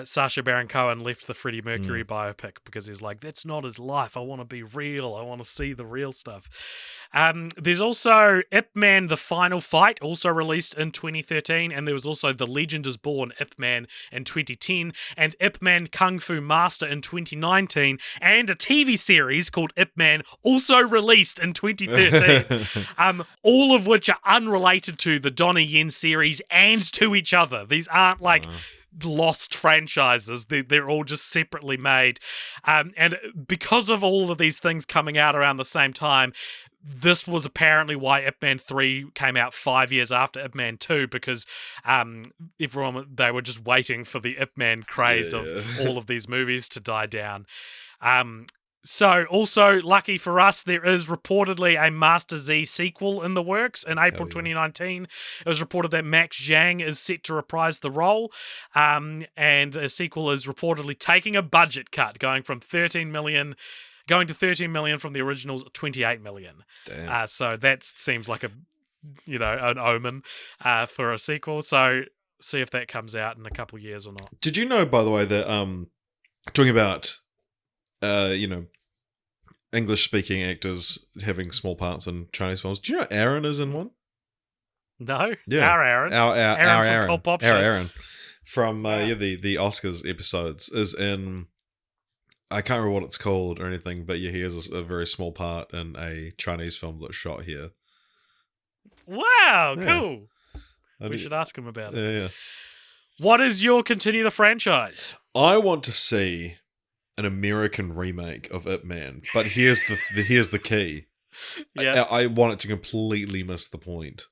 Speaker 2: Sacha Baron Cohen left the Freddie Mercury biopic because he's like, that's not his life. I want to be real. I want to see the real stuff. There's also Ip Man: The Final Fight, also released in 2013, and there was also The Legend is Born Ip Man in 2010, and Ip Man Kung Fu Master in 2019, and a TV series called Ip Man, also released in 2013. All of which are unrelated to the Donnie Yen series and to each other. These aren't like lost franchises. They're all just separately made. And because of all of these things coming out around the same time, this was apparently why Ip Man 3 came out 5 years after Ip Man 2, because they were just waiting for the Ip Man craze of all of these movies to die down. So, also, lucky for us, there is reportedly a Master Z sequel in the works in April 2019. It was reported that Max Zhang is set to reprise the role, and the sequel is reportedly taking a budget cut, going to 13 million from the original's 28 million.
Speaker 1: Damn.
Speaker 2: So that seems like an omen for a sequel. So see if that comes out in a couple of years or not.
Speaker 1: Did you know, by the way, that talking about English-speaking actors having small parts in Chinese films? Do you know Aaron is in one?
Speaker 2: No.
Speaker 1: Yeah.
Speaker 2: Our Aaron.
Speaker 1: Our Aaron.
Speaker 2: From Pop
Speaker 1: Our
Speaker 2: Show.
Speaker 1: Aaron. From the Oscars episodes is in... I can't remember what it's called or anything, but he has a very small part in a Chinese film that's shot here.
Speaker 2: Wow, cool. We should ask him about it.
Speaker 1: Yeah.
Speaker 2: What is your continue the franchise?
Speaker 1: I want to see an American remake of Ip Man, but here's the key.
Speaker 2: Yeah.
Speaker 1: I want it to completely miss the point.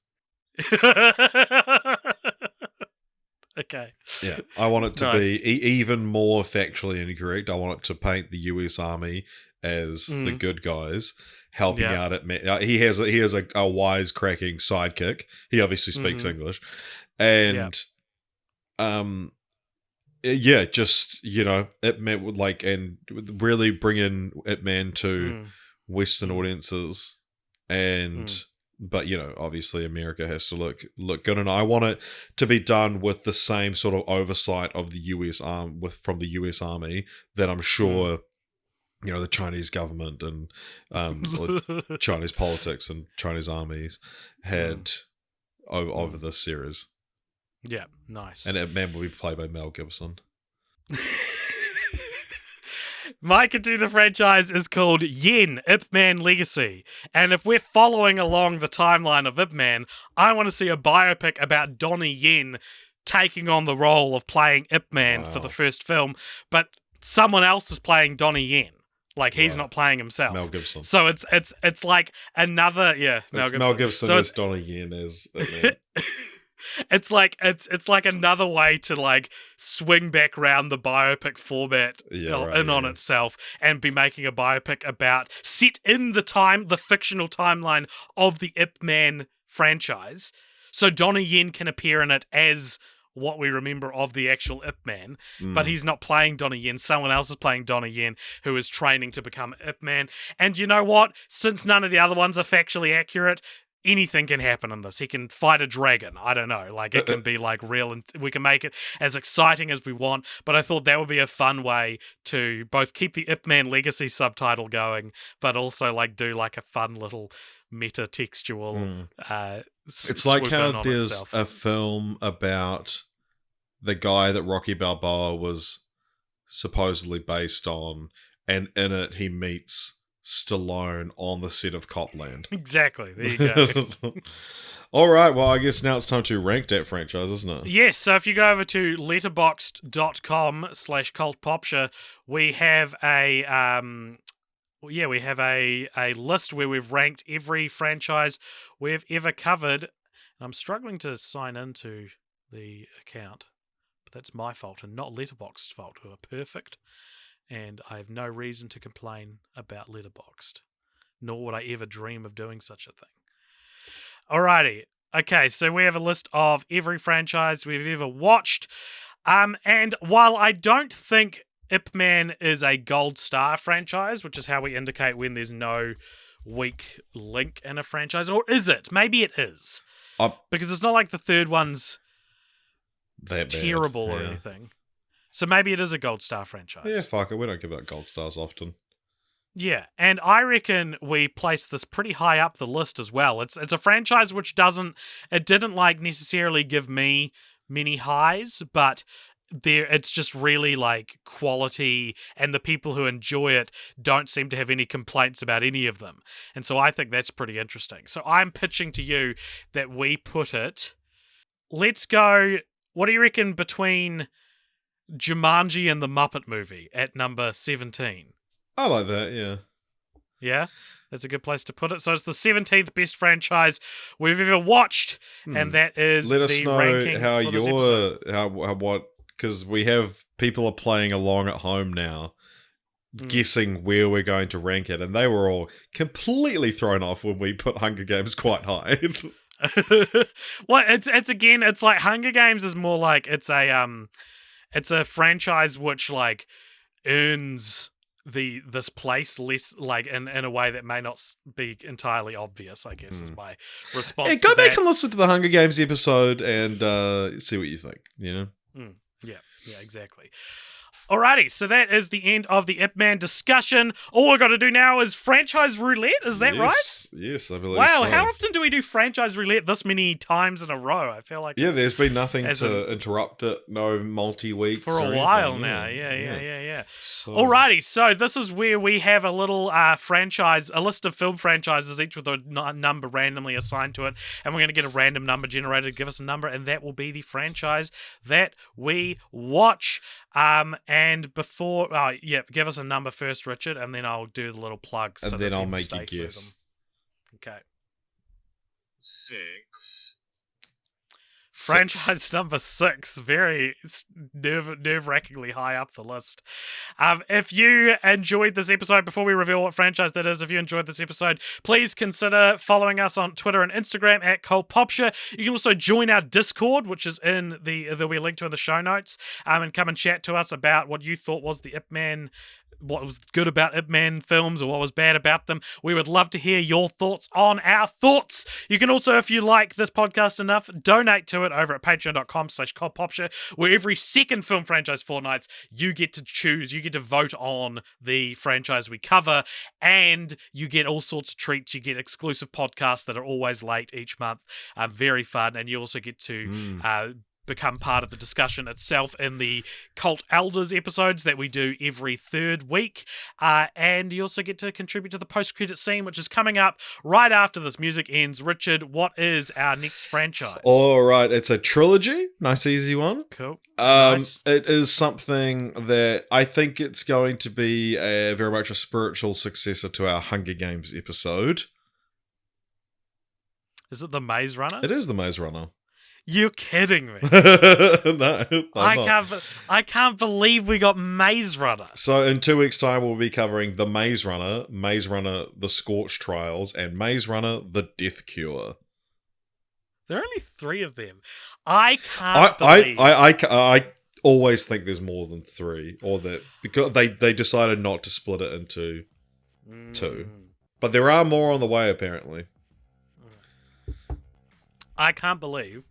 Speaker 2: Okay.
Speaker 1: Yeah, I want it to be even more factually incorrect. I want it to paint the US Army as the good guys helping out Ip Man. He has a wisecracking sidekick. He obviously speaks English, and Ip Man would and really bring in Ip Man to Western audiences, and. But, obviously America has to look good, and I want it to be done with the same sort of oversight of the US from the US Army that I'm sure, the Chinese government and Chinese politics and Chinese armies had over this series.
Speaker 2: Yeah, nice.
Speaker 1: And Ip Man will be played by Mel Gibson.
Speaker 2: My continue the franchise is called Yen, Ip Man Legacy. And if we're following along the timeline of Ip Man, I want to see a biopic about Donnie Yen taking on the role of playing Ip Man for the first film, but someone else is playing Donnie Yen. Like, he's not playing himself.
Speaker 1: Mel Gibson.
Speaker 2: So it's like another, Mel Gibson.
Speaker 1: Mel Gibson
Speaker 2: so
Speaker 1: as Donnie Yen as Ip Man.
Speaker 2: It's like it's like another way to like swing back round the biopic format on itself and be making a biopic about set in the fictional timeline of the Ip Man franchise. So Donnie Yen can appear in it as what we remember of the actual Ip Man, but he's not playing Donnie Yen. Someone else is playing Donnie Yen, who is training to become Ip Man. And you know what? Since none of the other ones are factually accurate, anything can happen in this. He can fight a dragon. I don't know. Like, it can be like real, and we can make it as exciting as we want. But I thought that would be a fun way to both keep the Ip Man Legacy subtitle going, but also like do like a fun little meta-textual
Speaker 1: it's like how there's a film about the guy that Rocky Balboa was supposedly based on, and in it he meets Stallone on the set of Copland.
Speaker 2: Exactly. There you go.
Speaker 1: All right, well, I guess now it's time to rank that franchise, isn't it?
Speaker 2: Yes, so if you go over to letterboxd.com/cultpopture, we have a list where we've ranked every franchise we've ever covered. And I'm struggling to sign into the account, but that's my fault and not Letterboxd's fault, who are perfect. And I have no reason to complain about Letterboxd, nor would I ever dream of doing such a thing. Alrighty. Okay, so we have a list of every franchise we've ever watched. And while I don't think Ip Man is a gold star franchise, which is how we indicate when there's no weak link in a franchise. Or is it? Maybe it is. Because it's not like the third one's terrible or anything. So maybe it is a gold star franchise.
Speaker 1: Yeah, fuck it. We don't give out gold stars often.
Speaker 2: Yeah, and I reckon we placed this pretty high up the list as well. It's a franchise which didn't like necessarily give me many highs, but it's just really like quality, and the people who enjoy it don't seem to have any complaints about any of them. And so I think that's pretty interesting. So I'm pitching to you that we put it, let's go, what do you reckon between Jumanji and the Muppet Movie at number 17?
Speaker 1: I like that, yeah.
Speaker 2: Yeah? That's a good place to put it. So it's the 17th best franchise we've ever watched, and that is
Speaker 1: Let us know
Speaker 2: ranking
Speaker 1: how
Speaker 2: for this episode.
Speaker 1: because we have people are playing along at home now, guessing where we're going to rank it, and they were all completely thrown off when we put Hunger Games quite high.
Speaker 2: Well, it's like Hunger Games is more like it's a franchise which like earns this place less, like in a way that may not be entirely obvious, I guess, is my response.
Speaker 1: Yeah, go back and listen to the Hunger Games episode and see what you think, you know?
Speaker 2: Yeah, exactly. Alrighty, so that is the end of the Ip Man discussion. All we've got to do now is franchise roulette, is that right?
Speaker 1: Yes, I believe
Speaker 2: so.
Speaker 1: Wow,
Speaker 2: how often do we do franchise roulette this many times in a row? I feel like
Speaker 1: there's been nothing to interrupt it, no multi-weeks
Speaker 2: for a while now. Yeah.
Speaker 1: So.
Speaker 2: Alrighty, so this is where we have a little a list of film franchises, each with a number randomly assigned to it, and we're going to get a random number generated, give us a number, and that will be the franchise that we watch. And before, give us a number first, Richard, and then I'll do the little plugs.
Speaker 1: And then I'll make you guess.
Speaker 2: Okay.
Speaker 3: 6.
Speaker 2: Franchise number 6, very nerve-wrackingly high up the list. If you enjoyed this episode, before we reveal what franchise that is, if you enjoyed this episode, please consider following us on Twitter and Instagram at cultpopture. You can also join our Discord, which is there'll be a link to in the show notes, and come and chat to us about what you thought was the Ip Man, what was good about Ip Man films or what was bad about them. We would love to hear your thoughts on our thoughts. You can also, if you like this podcast enough, donate to it over at patreon.com/cultpopture, where every second film franchise Fortnights, you get to choose, you get to vote on the franchise we cover, and you get all sorts of treats. You get exclusive podcasts that are always late each month. Very fun, and you also get to become part of the discussion itself in the Cult Elders episodes that we do every third week. And you also get to contribute to the post-credit scene, which is coming up right after this music ends. Richard, what is our next franchise?
Speaker 1: All right, it's a trilogy. Nice, easy one.
Speaker 2: Cool.
Speaker 1: Nice. It is something that I think it's going to be very much a spiritual successor to our Hunger Games episode.
Speaker 2: Is it The Maze Runner?
Speaker 1: It is The Maze Runner.
Speaker 2: You're kidding me.
Speaker 1: No, I'm not.
Speaker 2: I can't believe we got Maze Runner.
Speaker 1: So in 2 weeks' time, we'll be covering the Maze Runner, The Scorch Trials, and Maze Runner, The Death Cure.
Speaker 2: There are only 3 of them. I can't believe.
Speaker 1: I always think there's more than 3, or that because they decided not to split it into 2, but there are more on the way apparently.
Speaker 2: I can't believe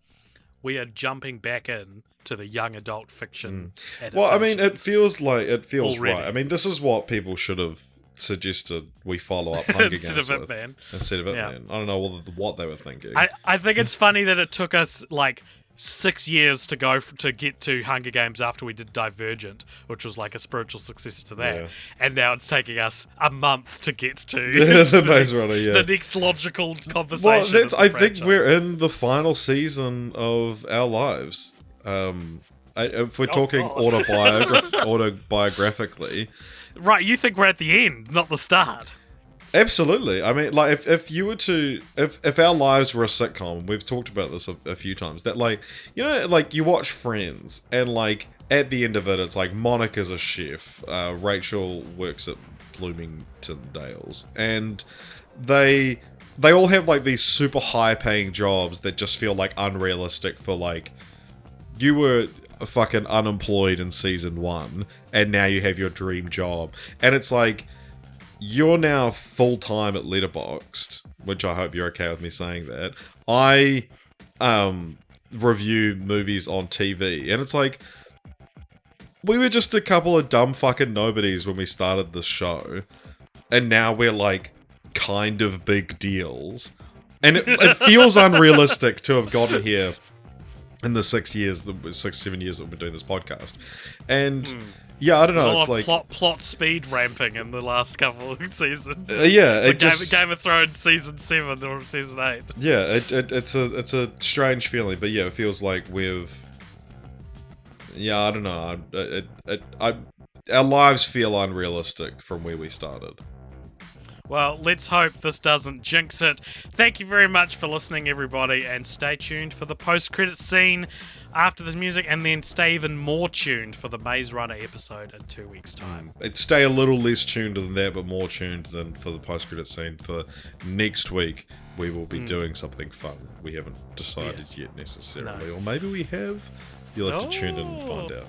Speaker 2: we are jumping back in to the young adult fiction.
Speaker 1: Well, I mean, it feels
Speaker 2: already.
Speaker 1: right. I mean, this is what people should have suggested we follow up Hunger
Speaker 2: instead
Speaker 1: Games
Speaker 2: of
Speaker 1: with.
Speaker 2: Ip Man.
Speaker 1: Instead of Ip Man. I don't know what they were thinking.
Speaker 2: I think it's funny that it took us like 6 years to go to get to Hunger Games after we did Divergent, which was like a spiritual successor to that, and now it's taking us a month to get to
Speaker 1: the Maze Runner,
Speaker 2: the next logical conversation.
Speaker 1: Well, I think we're in the final season of our lives. If we're talking autobiographically,
Speaker 2: right? You think we're at the end, not the start?
Speaker 1: Absolutely. I mean, like, if you were to, if our lives were a sitcom, we've talked about this a few times, that, like, you know, like, you watch Friends, and, like, at the end of it, it's like, Monica's a chef, Rachel works at Bloomington-Dales, and they all have, like, these super high-paying jobs that just feel, like, unrealistic for, like, you were fucking unemployed in season 1, and now you have your dream job, and it's like, you're now full-time at Letterboxd, which I hope you're okay with me saying that. I review movies on TV, and it's like, we were just a couple of dumb fucking nobodies when we started this show, and now we're like kind of big deals. And it feels unrealistic to have gotten here in the 7 years that we've been doing this podcast. And... yeah, I don't know. It's like
Speaker 2: plot speed ramping in the last couple of seasons. Game of Thrones season 7 or season 8.
Speaker 1: Yeah, it's a strange feeling, but yeah, it feels like we've. Yeah, I don't know. Our lives feel unrealistic from where we started.
Speaker 2: Well, let's hope this doesn't jinx it. Thank you very much for listening, everybody, and stay tuned for the post-credit scene after this music, and then stay even more tuned for the Maze Runner episode in 2 weeks' time.
Speaker 1: Stay a little less tuned than that, but more tuned than for the post-credit scene. For next week, we will be doing something fun. We haven't decided yet necessarily, or maybe we have. You'll have to tune in and find out.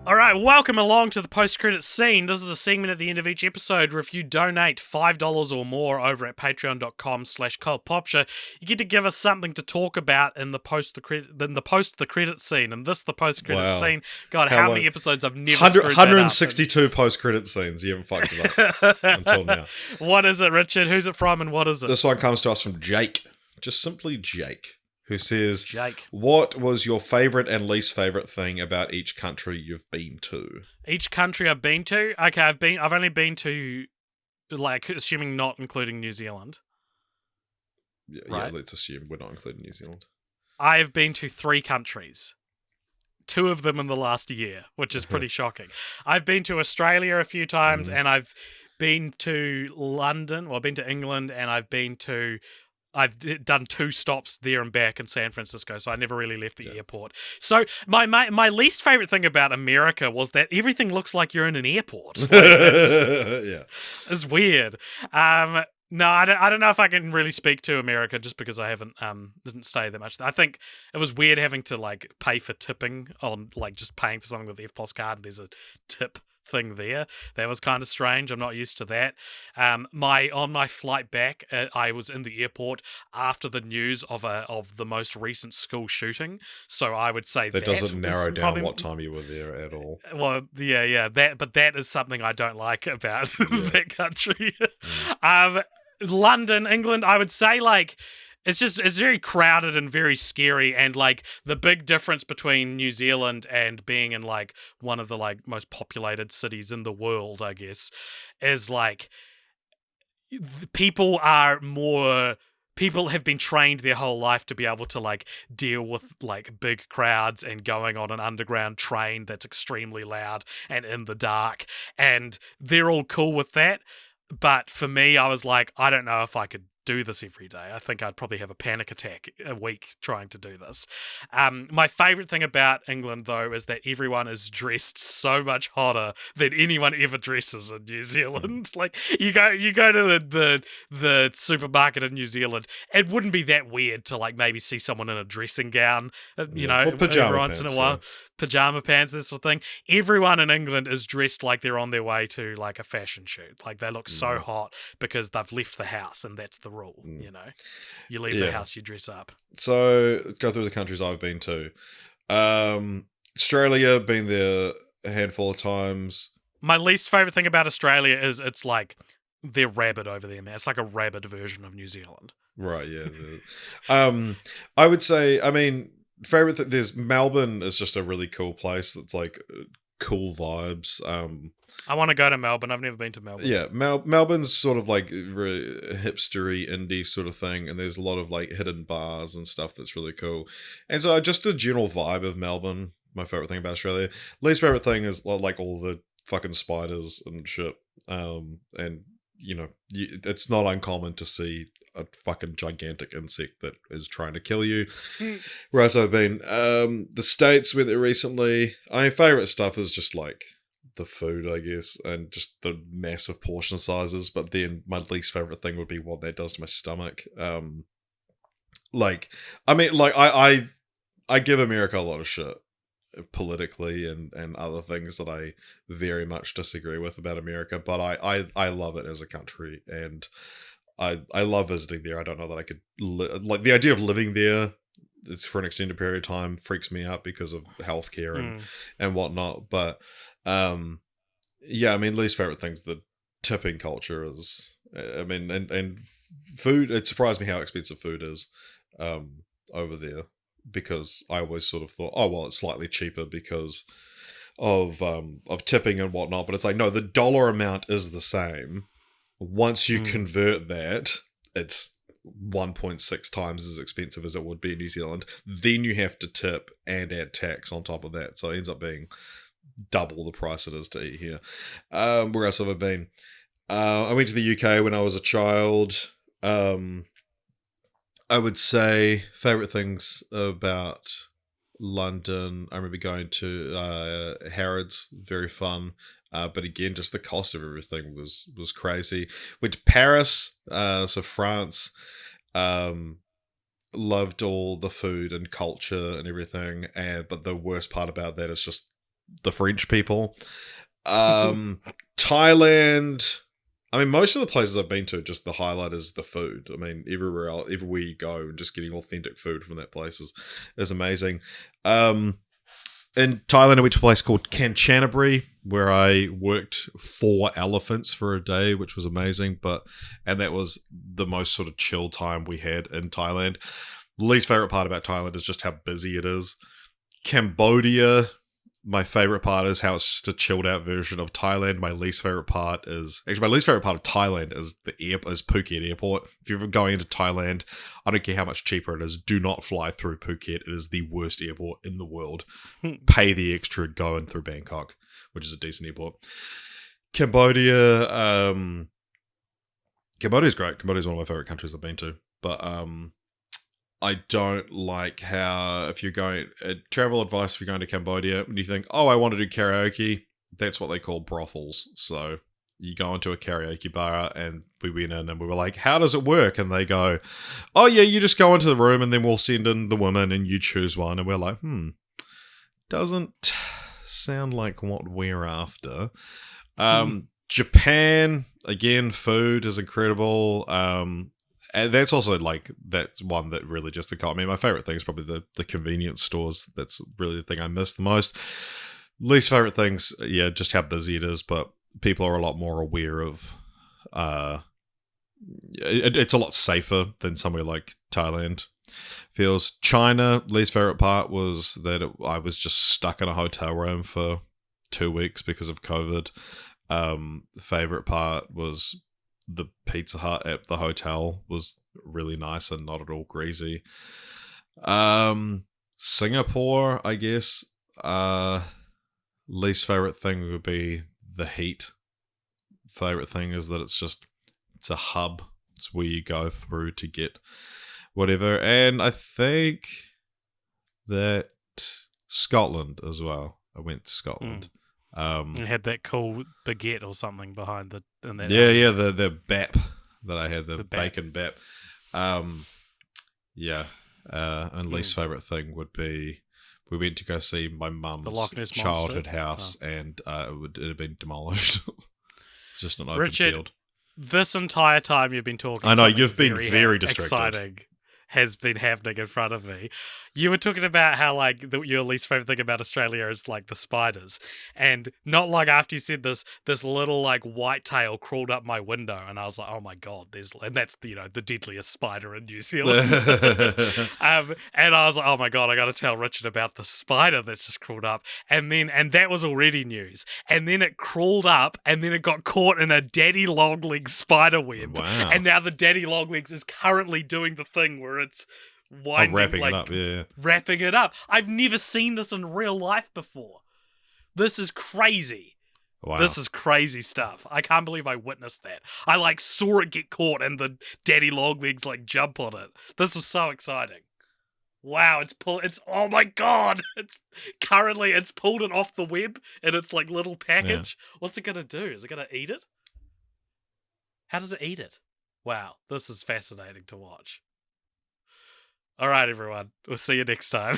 Speaker 2: Alright, welcome along to the post-credit scene. This is a segment at the end of each episode where if you donate $5 or more over at patreon.com/cultpopture, you get to give us something to talk about in the post-the-credit scene. And this, the post-credit scene, God, how many episodes I've never screwed
Speaker 1: 162 post-credit scenes. You haven't fucked it up until now.
Speaker 2: What is it, Richard? Who's it from and what is it?
Speaker 1: This one comes to us from Jake. Just simply Jake. Who says,
Speaker 2: Jake,
Speaker 1: what was your favourite and least favourite thing about each country you've been to?
Speaker 2: Each country I've been to? Okay, I've only been to, like, assuming not including New Zealand.
Speaker 1: Yeah,
Speaker 2: right?
Speaker 1: Yeah, let's assume we're not including New Zealand.
Speaker 2: I have been to 3 countries. 2 of them in the last year, which is pretty shocking. I've been to Australia a few times, and I've been to London, well, I've been to England, and I've done 2 stops there and back in San Francisco, so I never really left the airport. So my least favorite thing about America was that everything looks like you're in an airport. Like, it's weird. No, I don't know if I can really speak to America just because I didn't stay that much. I think it was weird having to like pay for tipping on like just paying for something with the F+ card and there's a tip thing there. That was kind of strange. I'm not used to that. On my flight back, I was in the airport after the news of the most recent school shooting. So I would say that
Speaker 1: doesn't narrow down what time you were there at all.
Speaker 2: Well, yeah, that is something I don't like about that country. London, England, I would say like. It's very crowded and very scary, and like the big difference between New Zealand and being in like one of the like most populated cities in the world, I guess, is like people have been trained their whole life to be able to like deal with like big crowds and going on an underground train that's extremely loud and in the dark, and they're all cool with that. But for me, I was like, I don't know if I could do this every day. I think I'd probably have a panic attack a week trying to do this. My favourite thing about England, though, is that everyone is dressed so much hotter than anyone ever dresses in New Zealand. Like you go to the supermarket in New Zealand, it wouldn't be that weird to like maybe see someone in a dressing gown,
Speaker 1: Well,
Speaker 2: every
Speaker 1: pajama
Speaker 2: once in a
Speaker 1: pants,
Speaker 2: while, pajama pants, this sort of thing. Everyone in England is dressed like they're on their way to like a fashion shoot. Like they look so hot because they've left the house, and that's the rule. You leave the house, you dress up.
Speaker 1: So let's go through the countries I've been to. Australia, been there a handful of times.
Speaker 2: My least favorite thing about Australia is it's like they're rabid over there, man. It's like a rabid version of New Zealand.
Speaker 1: Right, yeah. I would say, I mean, there's Melbourne is just a really cool place that's like cool vibes.
Speaker 2: I want to go to Melbourne. I've never been to Melbourne.
Speaker 1: Yeah, Melbourne's sort of like really hipstery indie sort of thing, and there's a lot of like hidden bars and stuff that's really cool. And so just the general vibe of Melbourne, my favorite thing about Australia. Least favorite thing is like all the fucking spiders and shit. And it's not uncommon to see a fucking gigantic insect that is trying to kill you. Where else I've been? The States, went there recently. My favorite stuff is just like the food, I guess, and just the massive portion sizes. But then my least favorite thing would be what that does to my stomach. I give America a lot of shit politically and other things that I very much disagree with about America, but I love it as a country, and I love visiting there. I don't know that I could like the idea of living there. It's for an extended period of time freaks me out because of healthcare and whatnot. But yeah, I mean, least favorite things, the tipping culture is. I mean, and food. It surprised me how expensive food is over there, because I always sort of thought, oh well, it's slightly cheaper because of tipping and whatnot. But it's like, no, the dollar amount is the same. Once you convert that, it's 1.6 times as expensive as it would be in New Zealand. Then you have to tip and add tax on top of that, so it ends up being double the price it is to eat here. Where else have I been? I went to the UK when I was a child. I would say favorite things about London. I remember going to Harrods, very fun. But again, just the cost of everything was crazy. Went to Paris, so France. Loved all the food and culture and everything. But the worst part about that is just the French people. Thailand. I mean, most of the places I've been to, just the highlight is the food. I mean, everywhere you go, and just getting authentic food from that place is amazing. In Thailand, I went to a place called Kanchanaburi, where I worked 4 elephants for a day, which was amazing. And that was the most sort of chill time we had in Thailand. The least favorite part about Thailand is just how busy it is. Cambodia, my favorite part is how it's just a chilled out version of Thailand. My least favorite part of Thailand is Phuket Airport. If you're ever going into Thailand, I don't care how much cheaper it is, do not fly through Phuket. It is the worst airport in the world. Pay the extra going through Bangkok, which is a decent airport. Cambodia, Cambodia's great. Cambodia's one of my favorite countries I've been to, but I don't like how, if you're going, travel advice if you're going to Cambodia, when you think, oh, I want to do karaoke, that's what they call brothels. So you go into a karaoke bar, and we went in and we were like, how does it work? And they go, oh yeah, you just go into the room and then we'll send in the woman and you choose one. And we're like, doesn't sound like what we're after. Japan, again, food is incredible. And that's also that's one that really just I mean, my favorite thing is probably the convenience stores. That's really the thing I miss the most. Least favorite things, yeah, just how busy it is, but people are a lot more aware of. It's a lot safer than somewhere like Thailand feels. China, least favorite part was that I was just stuck in a hotel room for 2 weeks because of COVID. Favorite part was the Pizza Hut at the hotel was really nice and not at all greasy. Singapore, I guess. Least favorite thing would be the heat. Favorite thing is that it's a hub It's where you go through to get whatever. And I think that Scotland as well. I went to Scotland.
Speaker 2: It had that cool baguette or something behind the. In that
Speaker 1: the bap that I had, the bacon bap. And least favourite thing would be we went to go see my mum's childhood house, and it had been demolished. It's just an open
Speaker 2: Richard,
Speaker 1: field.
Speaker 2: This entire time you've been talking,
Speaker 1: I know you've been very distracted.
Speaker 2: Exciting has been happening in front of me. You were talking about how like your least favorite thing about Australia is like the spiders, and not long after you said this little like white tail crawled up my window, and I was like, oh my god, and that's the deadliest spider in New Zealand. And I was like, oh my god, I got to tell Richard about the spider that's just crawled up, and that was already news, and then it crawled up, and then it got caught in a daddy longlegs spider web, and now the daddy longlegs is currently doing the thing where it's wrapping it up. Wrapping it up. I've never seen this in real life before. This is crazy.
Speaker 1: Wow.
Speaker 2: This is crazy stuff. I can't believe I witnessed that. I like saw it get caught and the daddy longlegs like jump on it. This is so exciting. Wow, it's oh my god. It's pulled it off the web in its like little package. Yeah. What's it gonna do? Is it gonna eat it? How does it eat it? Wow, this is fascinating to watch. All right, everyone. We'll see you next time.